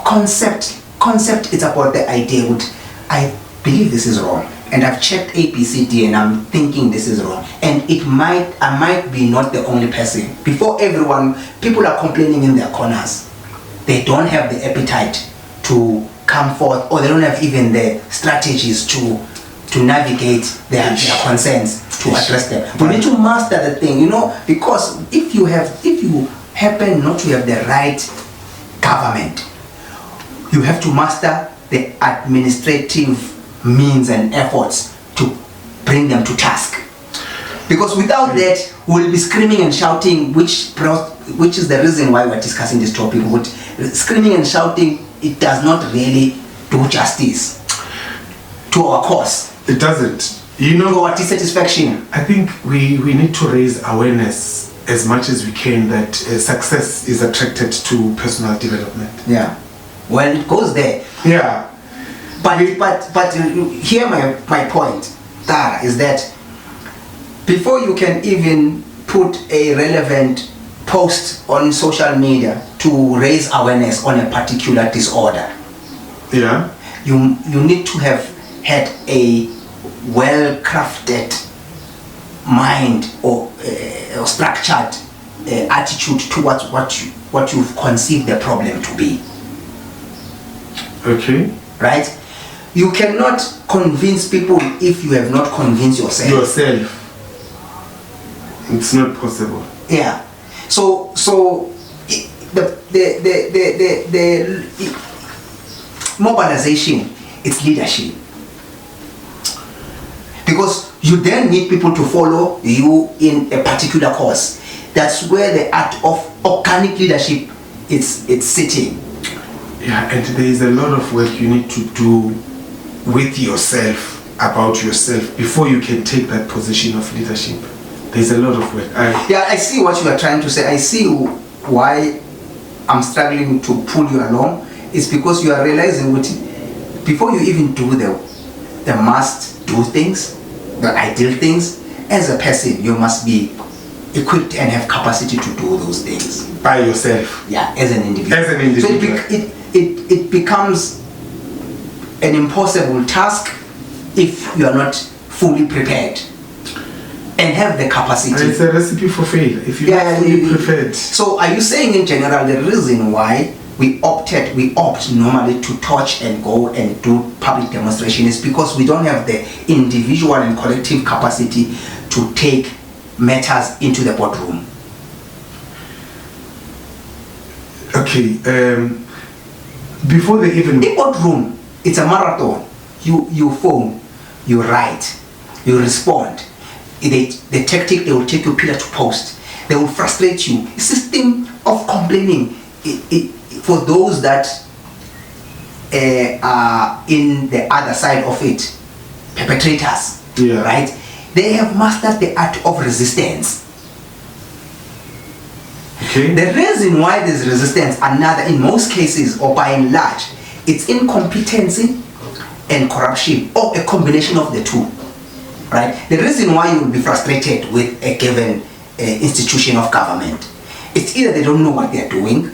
Concept is about the idea. I believe this is wrong, and I've checked ABCD and I'm thinking this is wrong, and I might be not the only person. Before everyone, people are complaining in their corners. They don't have the appetite to come forth, or they don't have even the strategies to navigate their concerns, to address them. We need to master the thing, because if you happen not to have the right government, you have to master the administrative means and efforts to bring them to task. Because without that, we'll be screaming and shouting, which is the reason why we're discussing this topic. Screaming and shouting, it does not really do justice to our cause. It doesn't. To our dissatisfaction. I think we need to raise awareness as much as we can that success is attracted to personal development. Yeah. Well, it goes there. Yeah. But here my point, Tara, is that before you can even put a relevant post on social media to raise awareness on a particular disorder, yeah, you need to have had a well-crafted mind or structured attitude towards what you've conceived the problem to be. Okay. Right? You cannot convince people if you have not convinced yourself. It's not possible. Yeah. So the mobilization, it's leadership. Because you then need people to follow you in a particular course. That's where the art of organic leadership it's sitting. Yeah, and there is a lot of work you need to do with yourself, about yourself, before you can take that position of leadership. There's a lot of work. I see what you are trying to say. I see why I'm struggling to pull you along. It's because you are realizing what, before you even do the must do things, the ideal things, as a person you must be equipped and have capacity to do those things by yourself. Yeah, as an individual. As an individual. So it becomes an impossible task if you are not fully prepared and have the capacity. And it's a recipe for failure if you're not fully prepared. So are you saying in general the reason why we opt normally to touch and go and do public demonstration is because we don't have the individual and collective capacity to take matters into the boardroom? Okay, before they even... The boardroom, it's a marathon. You phone, you write, you respond. The tactic, they will take you pillar to post. They will frustrate you. A system of complaining. For those that are in the other side of it, perpetrators, right? They have mastered the art of resistance. Okay. The reason why there's resistance, in most cases, or by and large, it's incompetency and corruption, or a combination of the two. Right? The reason why you will be frustrated with a given institution of government, it's either they don't know what they're doing,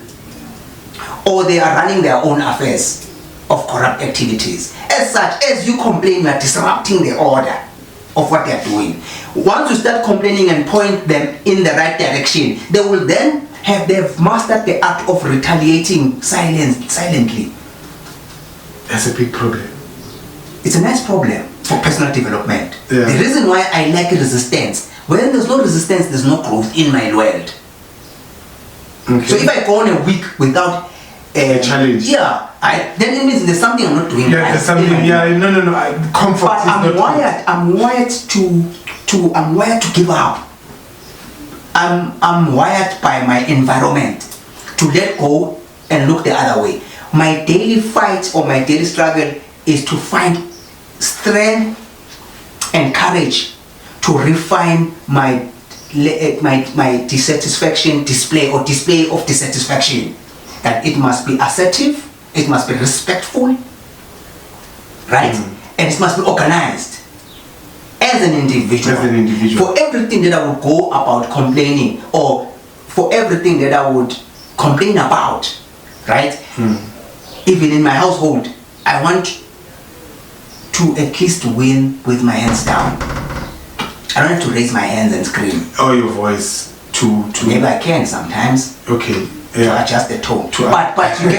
or they are running their own affairs of corrupt activities. As such, as you complain, you are disrupting the order of what they are doing. Once you start complaining and point them in the right direction, they will then they've mastered the art of retaliating silently. That's a big problem. It's a nice problem for personal development. Yeah. The reason why I like resistance, when there's no resistance, there's no growth in my world. Okay. So if I go on a week without a challenge, then it means there's something I'm not doing. Yeah, there's something. No. Comfort. But I'm wired to give up. I'm wired by my environment to let go and look the other way. My daily fight or my daily struggle is to find strength and courage to refine my dissatisfaction display of dissatisfaction. That it must be assertive, it must be respectful, right? And it must be organized as an individual. For everything that I would go about complaining, or for everything that I would complain about, right? Even in my household, I want to at least win with my hands down. I don't have to raise my hands and scream. Or your voice to Maybe I can sometimes. Okay. To adjust the tone. But you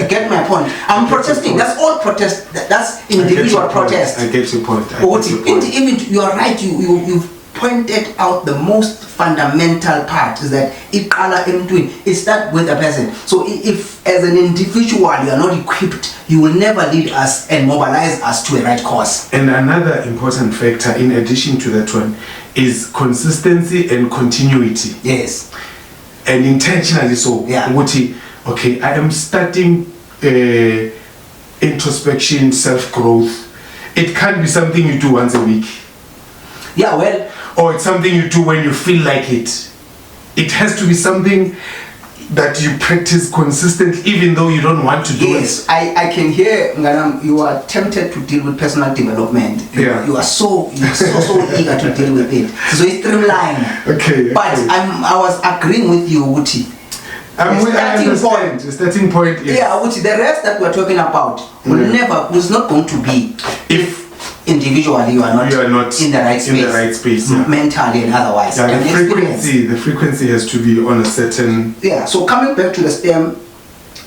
get my point. I'm protesting. That's all protest. That's individual protest. I get your point. Even you are right. You've pointed out the most fundamental part is that it starts with a person. So if as an individual you are not equipped, you will never lead us and mobilize us to a right course. And another important factor in addition to that one is consistency and continuity. Yes. And intentionally so. Yeah. Okay, I am starting introspection, self-growth. It can't be something you do once a week. Yeah, well. Or it's something you do when you feel like it. It has to be something that you practice consistently, even though you don't want to do it. Yes, I can hear, Nganam, you are tempted to deal with personal development. You are so eager to deal with it. So it's streamlined. Okay. But I was agreeing with you, Wuti. The starting point is... Yeah, Wuti, the rest that we're talking about was not going to be if individually you are not in the right space, mentally and otherwise. Yeah, the frequency has to be on a certain. Yeah. So coming back to the stem,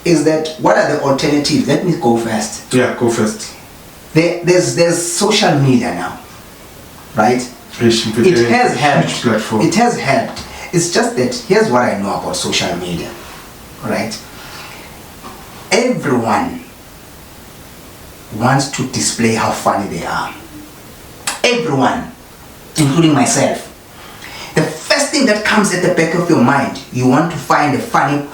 is that what are the alternatives? Let me go first. Yeah, go first. There's social media now, right? It has helped. It has helped. It's just that here's what I know about social media, right? Everyone wants to display how funny they are. Everyone, including myself. The first thing that comes at the back of your mind, you want to find the funny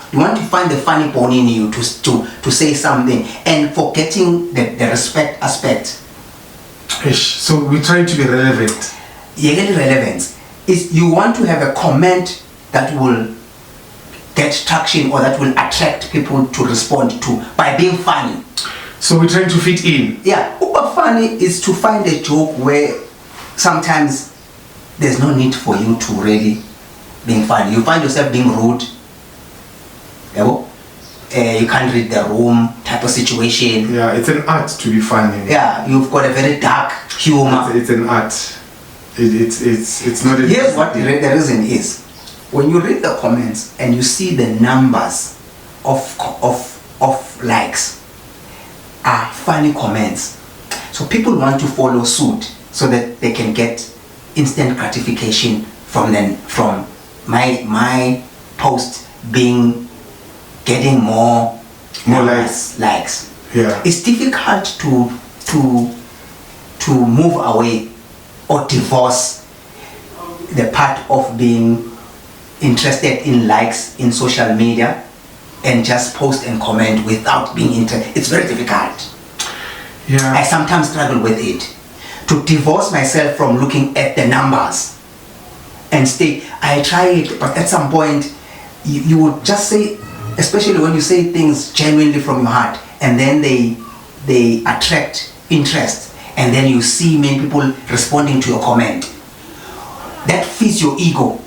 bone in you to say something, and forgetting the respect aspect. So we're trying to be relevant. Relevance is you want to have a comment that will get traction or that will attract people to respond to by being funny. So we're trying to fit in. Yeah, but funny is to find a joke where sometimes there's no need for you to really being funny. You find yourself being rude. You can't read the room type of situation. Yeah, it's an art to be funny. Yeah, you've got a very dark humor. It's an art. It's not. Here's what the reason is. When you read the comments and you see the numbers of likes are funny comments, so people want to follow suit so that they can get instant gratification from my post getting more likes. Yeah, it's difficult to move away or divorce the part of being interested in likes in social media and just post and comment without being interested. It's very difficult. Yeah, I sometimes struggle with it. To divorce myself from looking at the numbers and stay. I try it, but at some point you would just say, especially when you say things genuinely from your heart, and then they attract interest, and then you see many people responding to your comment. That feeds your ego.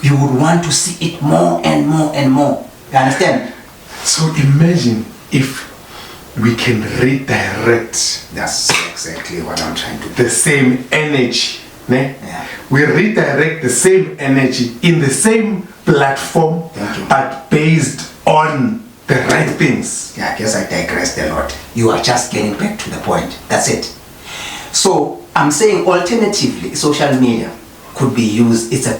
You would want to see it more and more and more. You understand? So imagine if we can redirect. That's exactly what I'm trying to do. The same energy. Ne? Yeah. We redirect the same energy in the same platform, but based on the right things. Yeah, I guess I digressed a lot. You are just getting back to the point. That's it. So I'm saying alternatively, social media could be used. It's a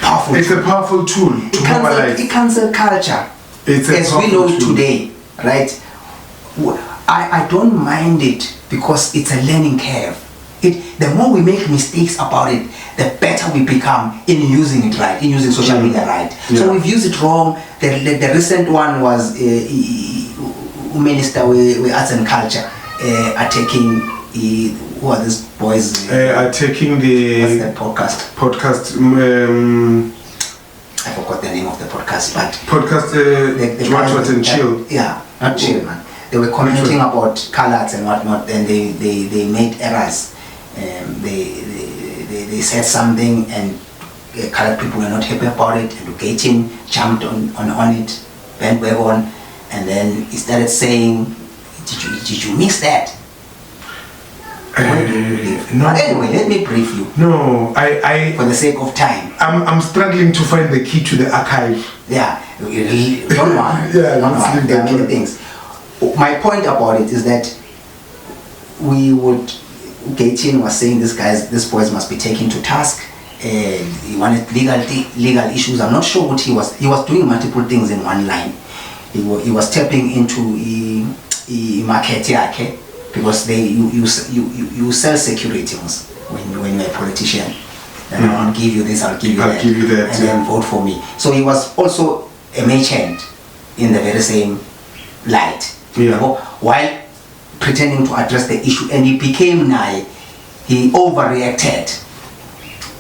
powerful tool. It's a powerful tool to mobilize. It cancel culture. It's as we know today, right? I don't mind it because it's a learning curve. The more we make mistakes about it, the better we become in using it right, in using social media right. Yeah. So we've used it wrong. The recent one was Minister with Arts and Culture attacking who are these boys? Attacking the... What's that podcast? I forgot the name of the podcast, but... Podcast, Watch and Chill. Yeah, not chill, man. They were commenting about colours and whatnot, and they made errors. They said something, and colored people were not happy about it, and Gating jumped on it, bandwagon, and then he started saying, did you miss that? No. But anyway, let me brief you. No, I for the sake of time. I'm struggling to find the key to the archive. Yeah, don't worry. Yeah, don't worry. There are many things. My point about it is that Gating was saying these boys must be taken to task. He wanted legal issues. I'm not sure what he was doing multiple things in one line. He was tapping into the market, okay? Because you sell security when you're a politician. Then I'll give you this, I'll give you that, and then vote for me. So he was also a merchant in the very same light. Yeah. While pretending to address the issue, and he became naive, he overreacted.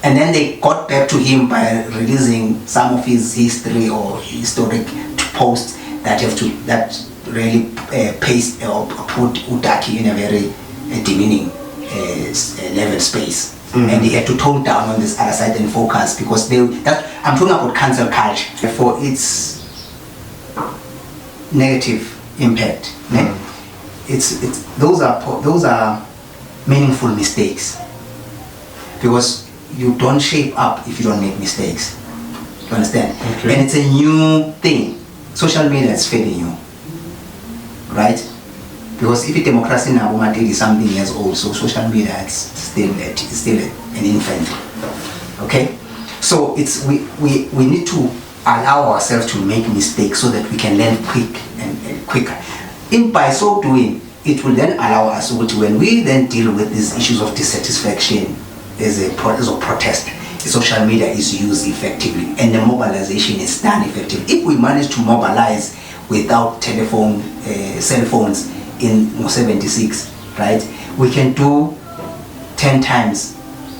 And then they got back to him by releasing some of his history or historic posts that really paste or put Utaki in a very demeaning level space. And he had to tone down on this other side and focus, because I'm talking about cancel culture for its negative impact. Those are meaningful mistakes, because you don't shape up if you don't make mistakes. You understand? Okay. And it's a new thing. Social media is fairly new, right? Because if democracy now is something years old, so social media is still an infant. Okay, so it's we need to allow ourselves to make mistakes so that we can learn quicker. By so doing, it will then allow us to, when we then deal with these issues of dissatisfaction as a protest, the social media is used effectively and the mobilization is done effectively. If we manage to mobilize without cell phones in 76, right, we can do 10 times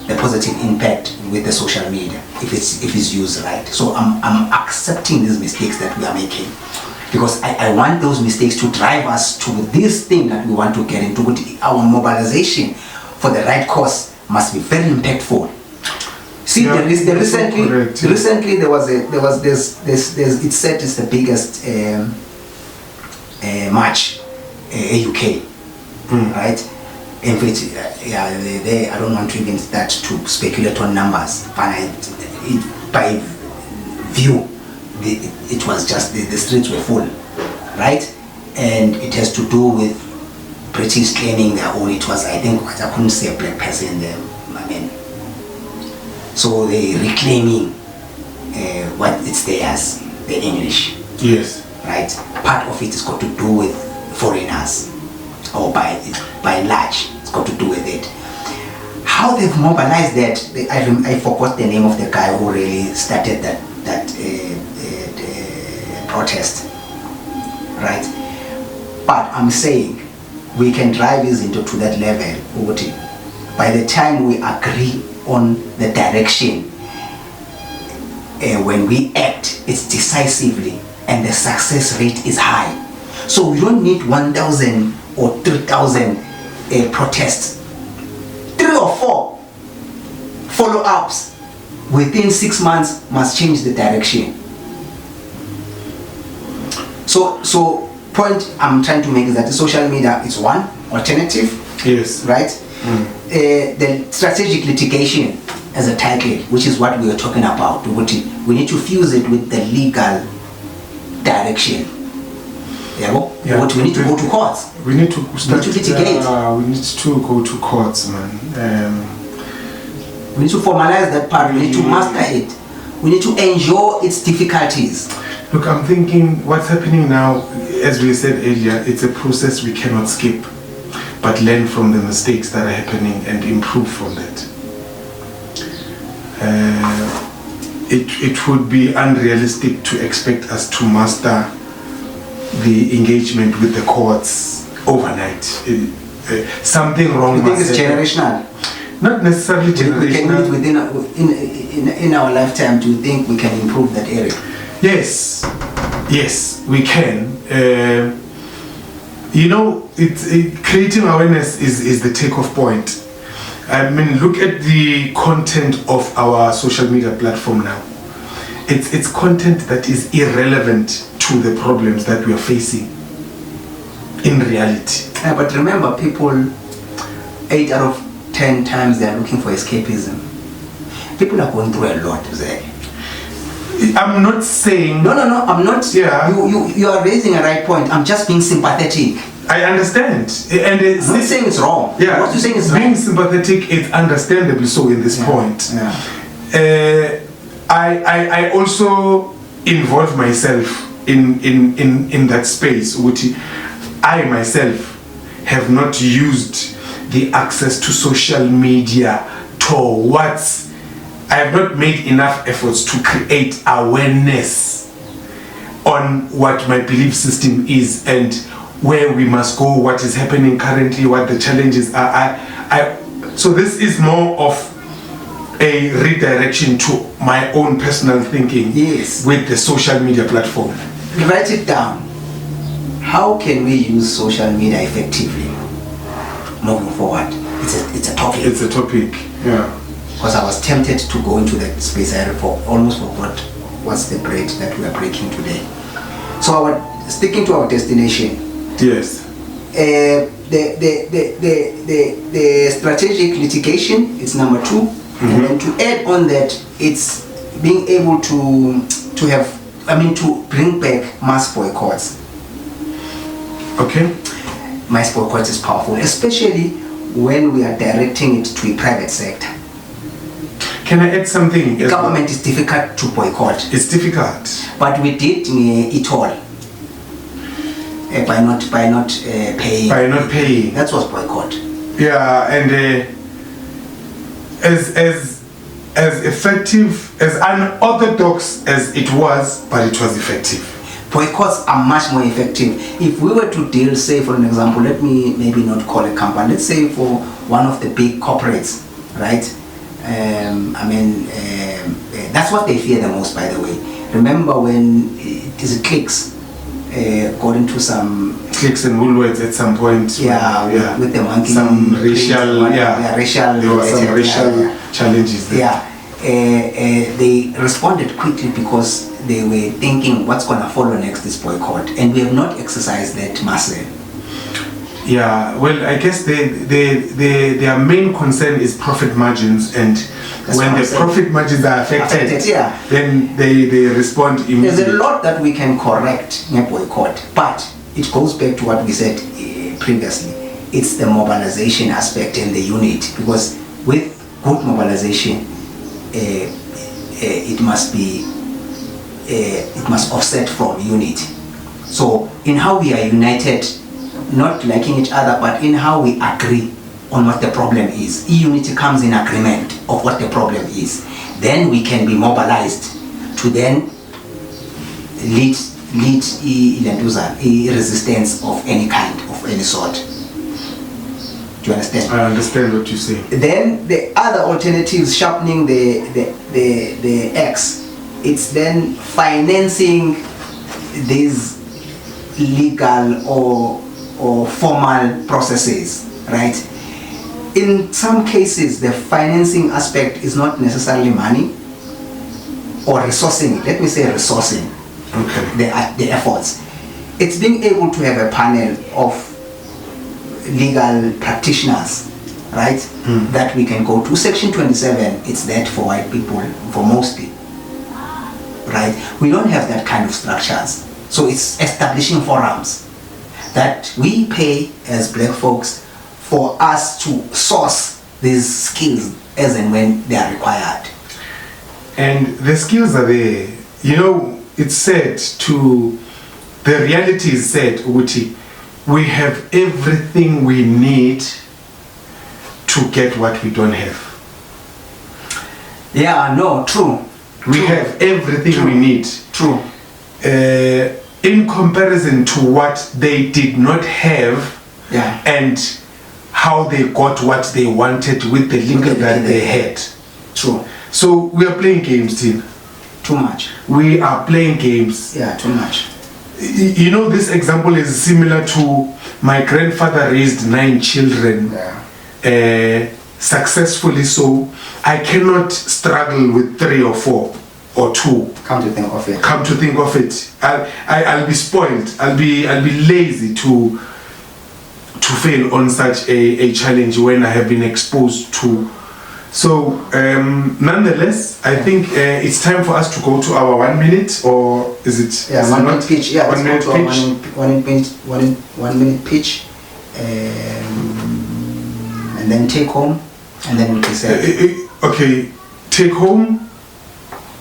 the positive impact with the social media if it's used right. So I'm accepting these mistakes that we are making, because I want those mistakes to drive us to this thing that we want to get into. Our mobilization for the right cause must be very impactful. See, yeah, recently there was it said it's the biggest march UK, right? In which, I don't want to even start to speculate on numbers, but by view, it was just the streets were full, right? And it has to do with British claiming their own. It was, I think, I couldn't say a black person there, I mean. So they reclaiming what it's theirs, the English. Yes. Right? Part of it is got to do with foreigners, or by and large, it's got to do with it. How they've mobilized that, I forgot the name of the guy who really started that protest, right? But I'm saying we can drive this into to that level. By the time we agree on the direction, when we act, it's decisively, and the success rate is high. So we don't need 1,000 or 3,000 protests. 3 or 4 follow-ups within 6 months must change the direction. So point I'm trying to make is that the social media is one alternative. Yes. Right? The strategic litigation as a title, which is what we were talking about. We need to fuse it with the legal direction. Yeah. We need to go to courts. We need to start to litigate. We need to go to courts, man. We need to formalize that part. We need to master it. We need to endure its difficulties. Look, I'm thinking what's happening now, as we said earlier, it's a process we cannot skip, but learn from the mistakes that are happening and improve from that. It would be unrealistic to expect us to master the engagement with the courts overnight. Something wrong. You think it's generational? Not necessarily generational. We can in our lifetime. Do you think we can improve that area? Yes, we can. Creating awareness is the takeoff point. I mean, look at the content of our social media platform now. It's content that is irrelevant to the problems that we are facing in reality. Yeah, but remember, people, 8 out of 10 times they are looking for escapism. People are going through a lot there. I'm not saying... No, I'm not... Yeah. You are raising a right point. I'm just being sympathetic. I understand. And I'm not saying it's wrong. Yeah. What you're saying is being wrong. Sympathetic is understandably so in this point. Yeah. I also involve myself in that space, which I myself have not used the access to social media towards. I have not made enough efforts to create awareness on what my belief system is and where we must go, what is happening currently, what the challenges are. So this is more of a redirection to my own personal thinking. Yes. With the social media platform. Write it down. How can we use social media effectively moving forward? It's a topic. It's a topic, yeah. Because I was tempted to go into that space. I almost forgot what's the bread that we are breaking today. So sticking to our destination. Yes. The strategic litigation is number 2, and then to add on that, it's being able to bring back mass boycotts. Okay. Mass boycotts is powerful, especially when we are directing it to a private sector. Can I add something? The government is difficult to boycott. It's difficult. But we did it all. By not paying. By not paying. That was boycott. Yeah, and as effective, as unorthodox as it was, but it was effective. Boycotts are much more effective. If we were to deal, say for an example, let me maybe not call a company, let's say for one of the big corporates, right? That's what they fear the most, by the way. Remember when it is Clicks got into some Clicks and Woolworths at some point. With the monkey. Some racial, racial. There were some racial challenges there. They responded quickly because they were thinking what's going to follow next is boycott, and we have not exercised that muscle. Yeah, well, I guess their main concern is profit margins, and when the profit margins are affected, then they respond immediately. There's a lot that we can correct in a boycott, but it goes back to what we said previously. It's the mobilization aspect and the unit, because with good mobilization, it must offset from unity. So in how we are united, not liking each other, but in how we agree on what the problem is. Unity comes in agreement of what the problem is. Then we can be mobilized to then lead resistance of any kind, of any sort. Do you understand? I understand what you say. Then the other alternatives, sharpening the X, it's then financing these legal or formal processes, right? In some cases, the financing aspect is not necessarily money or resourcing. Let me say resourcing. Okay. The efforts. It's being able to have a panel of legal practitioners, right? That we can go to. Section 27, it's that for white people, for mostly, right? We don't have that kind of structures. So it's establishing forums that we pay as black folks for us to source these skills as and when they are required. And the skills are there. You know, it's said the reality is said, Uti, we have everything we need to get what we don't have. Yeah, no, true. We have everything we need. True. In comparison to what they did not have, and how they got what they wanted with the legal that they had. True. So we are playing games, Tina. Too much. We are playing games. Yeah, too much. You know, this example is similar to my grandfather raised 9 children successfully, so I cannot struggle with 3 or 4 or 2. Come to think of it. Come to think of it, I'll be spoiled. I'll be lazy to fail on such a challenge when I have been exposed to. So nonetheless, I think it's time for us to go to our 1 minute, or is it? Yeah, 1 minute pitch. Yeah, 1 minute pitch. 1 minute pitch, and then take home, and then we decide. Okay, take home.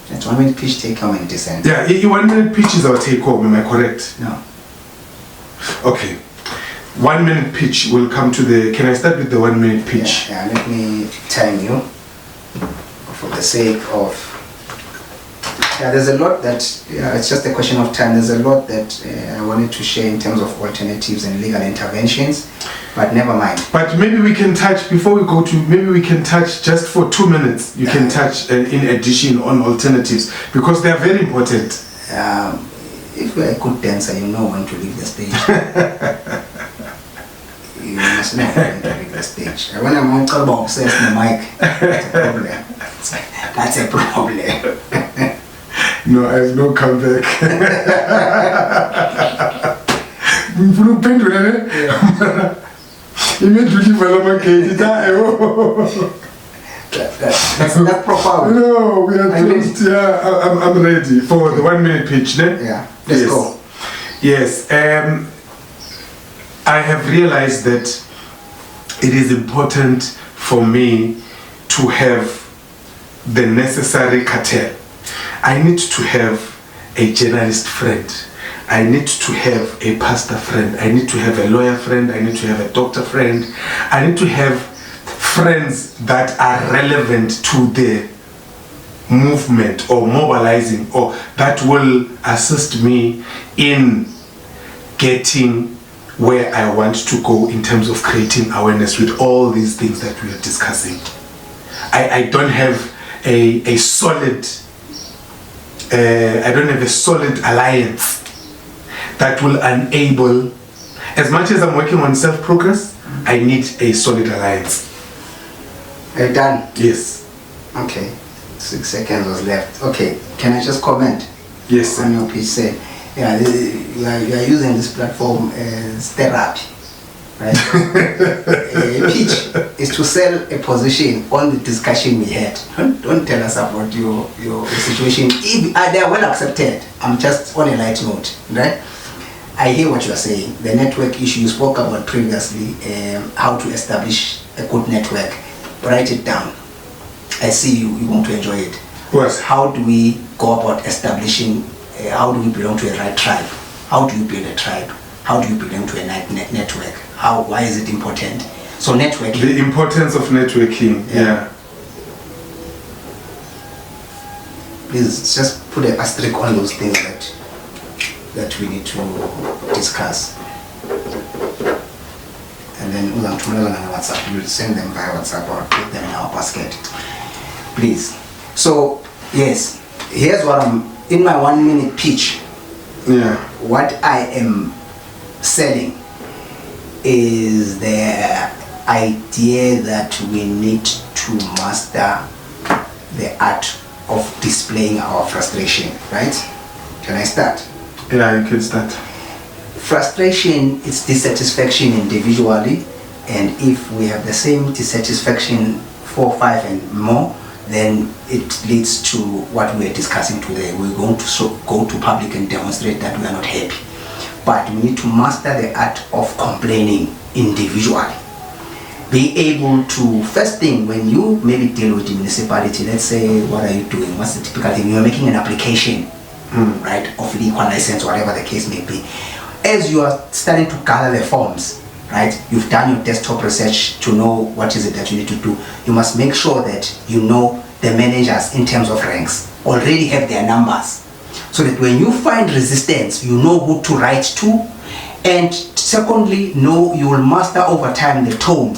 That's 1 minute pitch, take home, and descend. Yeah, 1 minute pitch is our take home. Am I correct? No. Okay. 1 minute pitch will come to the. Can I start with the 1 minute pitch? Yeah, let me time you for the sake of. Yeah, there's a lot that. It's just a question of time. There's a lot that I wanted to share in terms of alternatives and legal interventions, but never mind. But maybe we can touch before we go to. Maybe we can touch just for 2 minutes. You can touch in addition on alternatives because they are very important. If you're a good dancer, you know when to leave the stage. You must know when to leave the stage. When I'm on obsessed with the mic, that's a problem. No, I have no comeback. ngifuna ukuphendula ne immediately valamakheti that's profound. No, we are close. Yeah, I'm ready for the 1 minute pitch. Ne? Yeah, let's go. Yes, I have realized that it is important for me to have the necessary cartel. I need to have a journalist friend. I need to have a pastor friend. I need to have a lawyer friend. I need to have a doctor friend. I need to have friends that are relevant to the movement or mobilizing, or that will assist me in getting where I want to go in terms of creating awareness with all these things that we are discussing. I don't have a solid alliance that will enable. As much as I'm working on self-progress, I need a solid alliance. Done? Yes. Okay. 6 seconds was left. Okay. Can I just comment? Yes. On your piece, say, yeah, you are using this platform as therapy, right? A pitch is to sell a position on the discussion we had. Don't tell us about your situation. If they are well accepted, I'm just on a light note, right? I hear what you are saying. The network issue you spoke about previously, how to establish a good network. Write it down. I see you want to enjoy it. What? How do we go about establishing, how do we belong to a right tribe? How do you build a tribe? How do you belong to a network? Why is it important? So networking. The importance of networking, yeah. Please just put an asterisk on those things that we need to discuss. And then tomorrow on WhatsApp, we'll send them via WhatsApp or put them in our basket. Please. So, yes, here's what I'm, in my 1 minute pitch, what I am selling is the idea that we need to master the art of displaying our frustration, right? Can I start? Yeah, you can start. Frustration is dissatisfaction individually, and if we have the same dissatisfaction 4, 5 and more, then it leads to what we are discussing today. We're going to go to public and demonstrate that we are not happy. But we need to master the art of complaining individually. Be able to, first thing, when you maybe deal with the municipality, let's say, what are you doing? What's the typical thing? You're making an application, right, of legal license, whatever the case may be. As you are starting to gather the forms, right, you've done your desktop research to know what is it that you need to do. You must make sure that you know the managers in terms of ranks, already have their numbers, so that when you find resistance, you know who to write to. And secondly, you will master over time the tone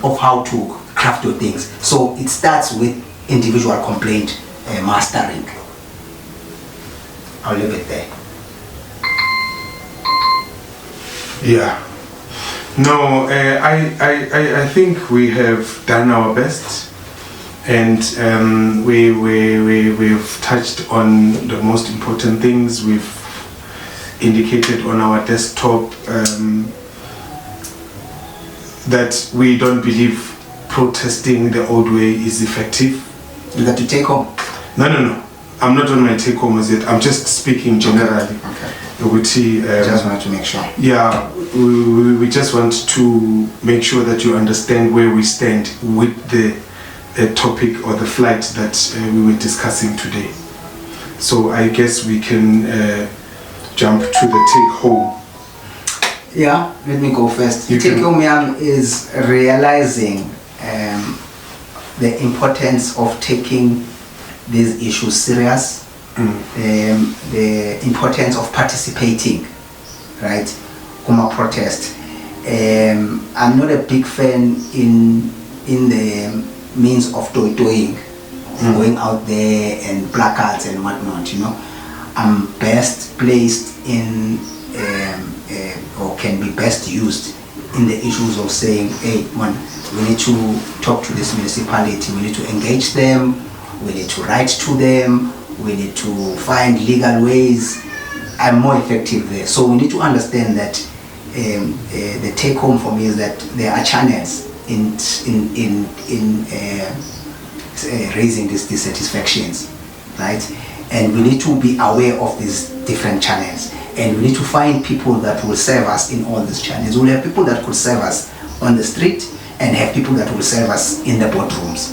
of how to craft your things. So it starts with individual complaint mastering. I'll leave it there. Yeah. No, I think we have done our best, and we've touched on the most important things. We've indicated on our desktop that we don't believe protesting the old way is effective. You got to take home? No. I'm not on my take home as yet. I'm just speaking generally. Okay. Just wanted to make sure. Yeah, we just want to make sure that you understand where we stand with the topic or the flight that we were discussing today. So I guess we can jump to the take home. Yeah, let me go first. The take home is realizing the importance of taking these issues serious. The importance of participating, right? Kuma protest. I'm not a big fan in the means of doing, going out there and placards and whatnot. You know, I'm best placed in or can be best used in the issues of saying, hey, man, we need to talk to this municipality. We need to engage them. We need to write to them. We need to find legal ways I'm more effective there. So we need to understand that the take home for me is that there are channels in raising these dissatisfactions, right? And we need to be aware of these different channels, and we need to find people that will serve us in all these channels. We'll have people that could serve us on the street and have people that will serve us in the boardrooms.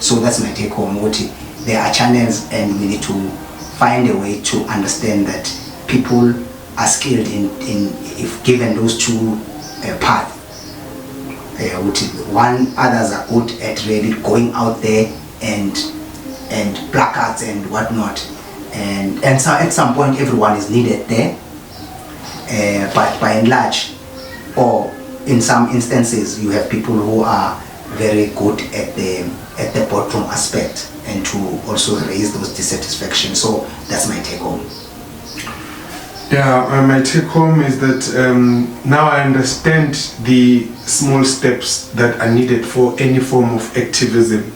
So that's my take home, Moti. There are channels, and we need to find a way to understand that people are skilled in if given those two paths. Others are good at really going out there and placards and whatnot, and so at some point everyone is needed there, but by and large, or in some instances, you have people who are very good at the boardroom aspect and to also raise those dissatisfaction. So that's my take home. Yeah, my take home is that now I understand the small steps that are needed for any form of activism.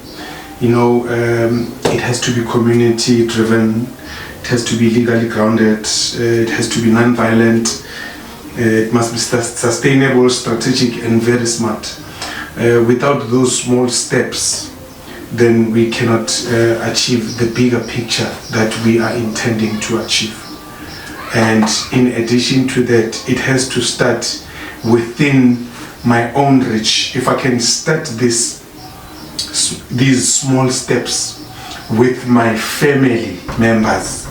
You know, it has to be community driven, it has to be legally grounded, it has to be non-violent, it must be sustainable, strategic, and very smart. Without those small steps, then we cannot achieve the bigger picture that we are intending to achieve. And in addition to that, it has to start within my own reach. If I can start these small steps with my family members,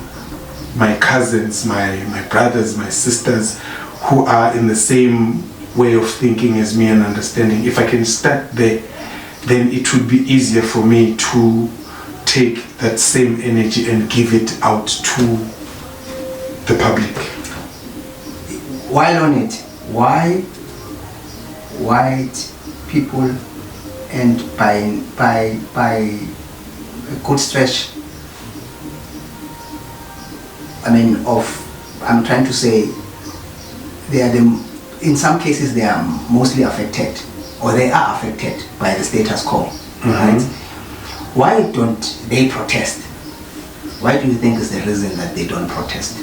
my cousins, my brothers, my sisters, who are in the same way of thinking as me and understanding, if I can start there, then it would be easier for me to take that same energy and give it out to the public. While on it, why white people, and by a good stretch, I'm trying to say they are in some cases they are mostly affected, or they are affected by the status quo, right? Why don't they protest? Why do you think is the reason that they don't protest?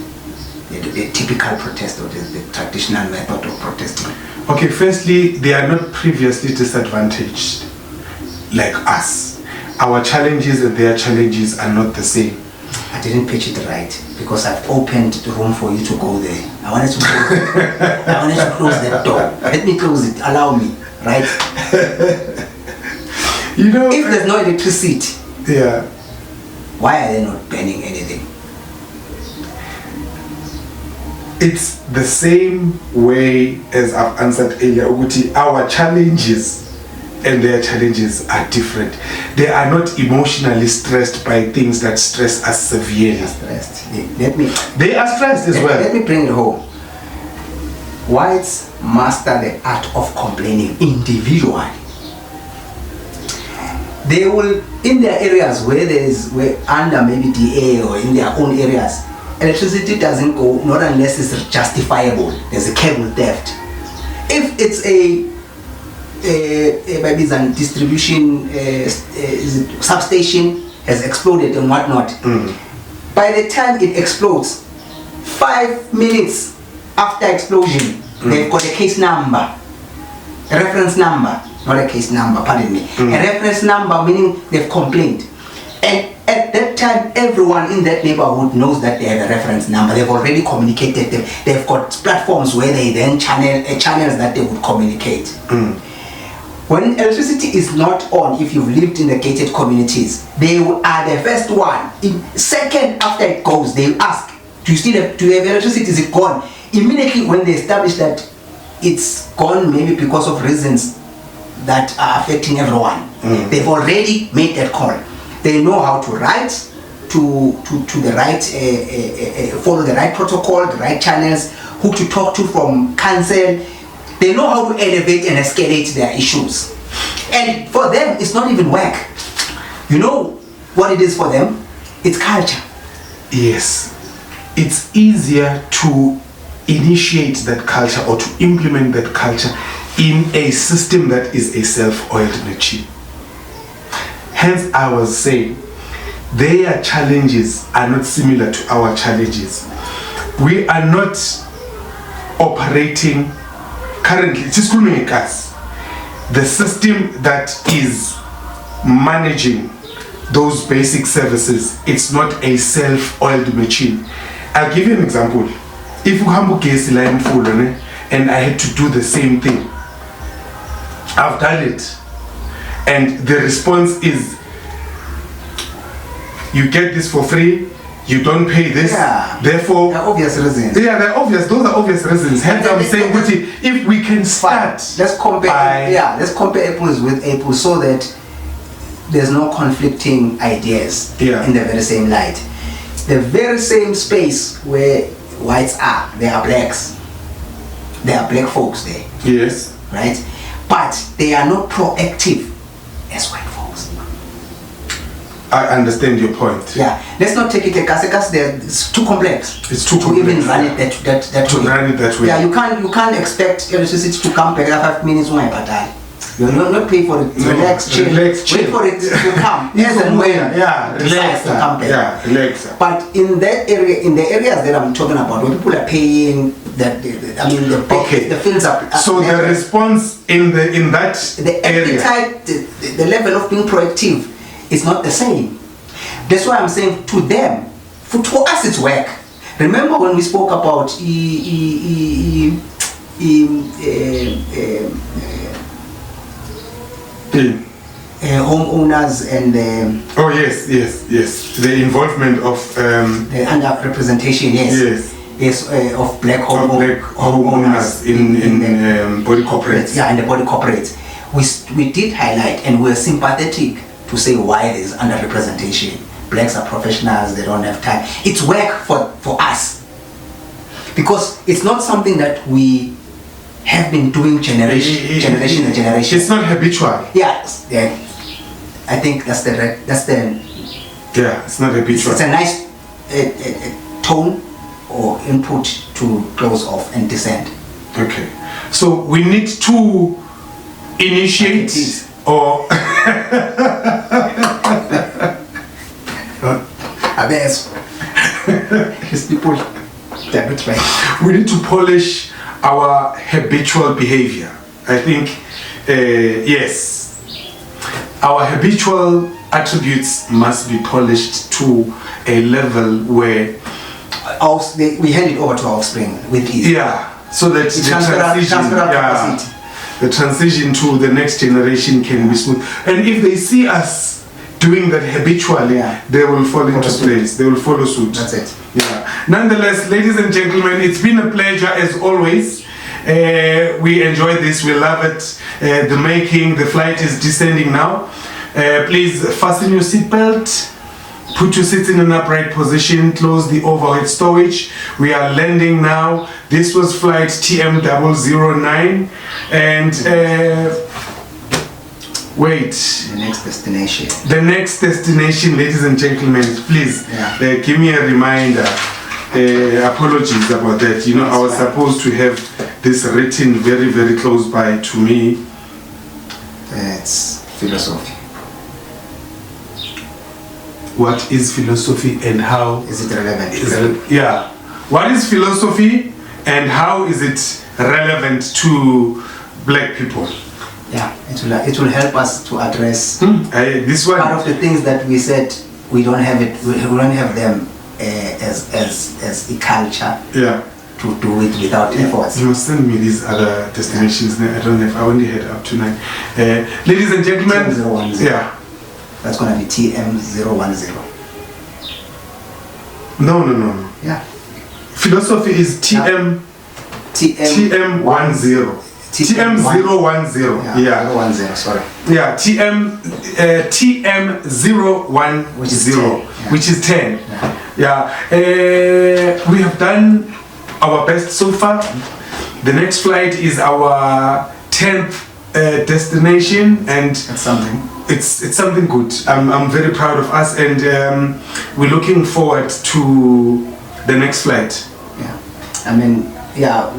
The typical protest, or the traditional method of protesting? Okay, firstly, they are not previously disadvantaged like us. Our challenges and their challenges are not the same. I didn't pitch it right, because I've opened the room for you to go there. I wanted to close that door. Let me close it. Allow me, right? You know, if there's no electricity, yeah, why are they not banning anything? It's the same way as I've answered earlier, Uguti. Our challenges and their challenges are different. They are not emotionally stressed by things that stress us severely. They are stressed as well. Let me bring it home. Whites master the art of complaining individually. They will, in their areas where under maybe DA or in their own areas, electricity doesn't go, not unless it's justifiable. There's a cable theft. If it's maybe some distribution substation has exploded and whatnot, by the time it explodes, 5 minutes after explosion, they've got a case number, a reference number, not a case number, pardon me, a reference number, meaning they've complained. And at that time, everyone in that neighborhood knows that they have a reference number. They've already communicated them. They've got platforms where they then channels that they would communicate. When electricity is not on, if you've lived in the gated communities, they are the first one. In second after it goes, they ask, do you have electricity? Is it gone? Immediately when they establish that it's gone, maybe because of reasons that are affecting everyone, they've already made that call. They know how to write to the right, follow the right protocol, the right channels, who to talk to from council. They know how to elevate and escalate their issues. And for them, it's not even work. You know what it is for them? It's culture. Yes. It's easier to initiate that culture or to implement that culture in a system that is a self-oiled machine. Hence, I was saying, their challenges are not similar to our challenges. we are not operating currently. The system that is managing those basic services, it's not a self-oiled machine. I'll give you an example. If you have a gas line full and I had to do the same thing, I've done it, and the response is, you get this for free, you don't pay this, therefore there are obvious reasons. Yeah, they're obvious. Those are obvious reasons. Hence, I'm saying, if we can start, let's compare. Let's compare apples with apples so that there's no conflicting ideas in the very same light. The very same space where whites are, there are blacks. There are black folks there. Yes. Right? But they are not proactive as white folks. I understand your point. Yeah. Let's not take it because it's too complex. It's too complex. Even run it that way. Run it that way. Yeah, you can't expect electricity to come back after 5 minutes when I you not pay for it. Relax, chill. Wait for it to come. Yes, and when relax to come back. Yeah, relax. But in that area, in the areas that I'm talking about, where people are paying, the fields are. So the response in that area, appetite, the level of being proactive is not the same. That's why I'm saying to them, for us it's work. Remember when we spoke about homeowners and the involvement of the underrepresentation of black homeowners in body corporates. In the body corporates, we did highlight and we're sympathetic to say why there's underrepresentation. Blacks are professionals, they don't have time. It's work for us because it's not something that we have been doing generation and generation. It's not habitual. Yeah. I think that's the it's not habitual. It's a nice tone or input to close off and descend. Okay, so we need to initiate or his people, they're not right. We need to polish our habitual behavior. I think, yes, our habitual attributes must be polished to a level where we hand it over to our offspring with ease. Yeah, so that the transition to the next generation can be smooth. And if they see us doing that habitually, they will fall into place. They will follow suit. That's it. Yeah. Nonetheless, ladies and gentlemen, it's been a pleasure as always. We enjoy this. We love it. The flight is descending now. Please fasten your seatbelt. Put your seats in an upright position. Close the overhead stowage. We are landing now. This was flight TM009. And wait. The next destination. The next destination, ladies and gentlemen, please give me a reminder. Apologies about that. You know, I was supposed to have this written very, very close by to me. It's philosophy. What is philosophy and how is it relevant? What is philosophy and how is it relevant to black people? Yeah, it will help us to address this one. Part of the things that we said we don't have it. We don't have them as a culture. Yeah. To do it without efforts. You must send me these other destinations. I don't have. I only had up to 9. Ladies and gentlemen. TM010. Yeah. That's gonna be TM010. No. Yeah. Philosophy is TM10. TM010. Yeah. 010. Sorry. Yeah. TM010, which is 10. Yeah. We have done our best so far. The next flight is our 10th destination, and that's something. It's something good. I'm very proud of us, and we're looking forward to the next flight. Yeah, I mean,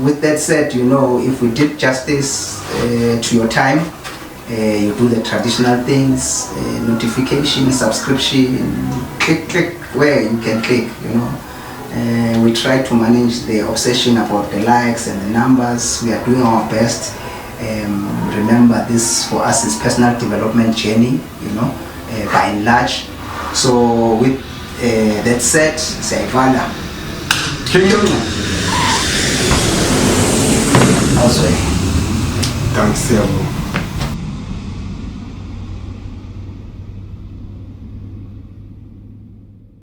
with that said, you know, if we did justice to your time, you do the traditional things, notification, subscription, click where you can click, you know. We try to manage the obsession about the likes and the numbers. We are doing our best. Remember, this for us is personal development journey, by and large. So with that said, Saivala. Also. Thanks,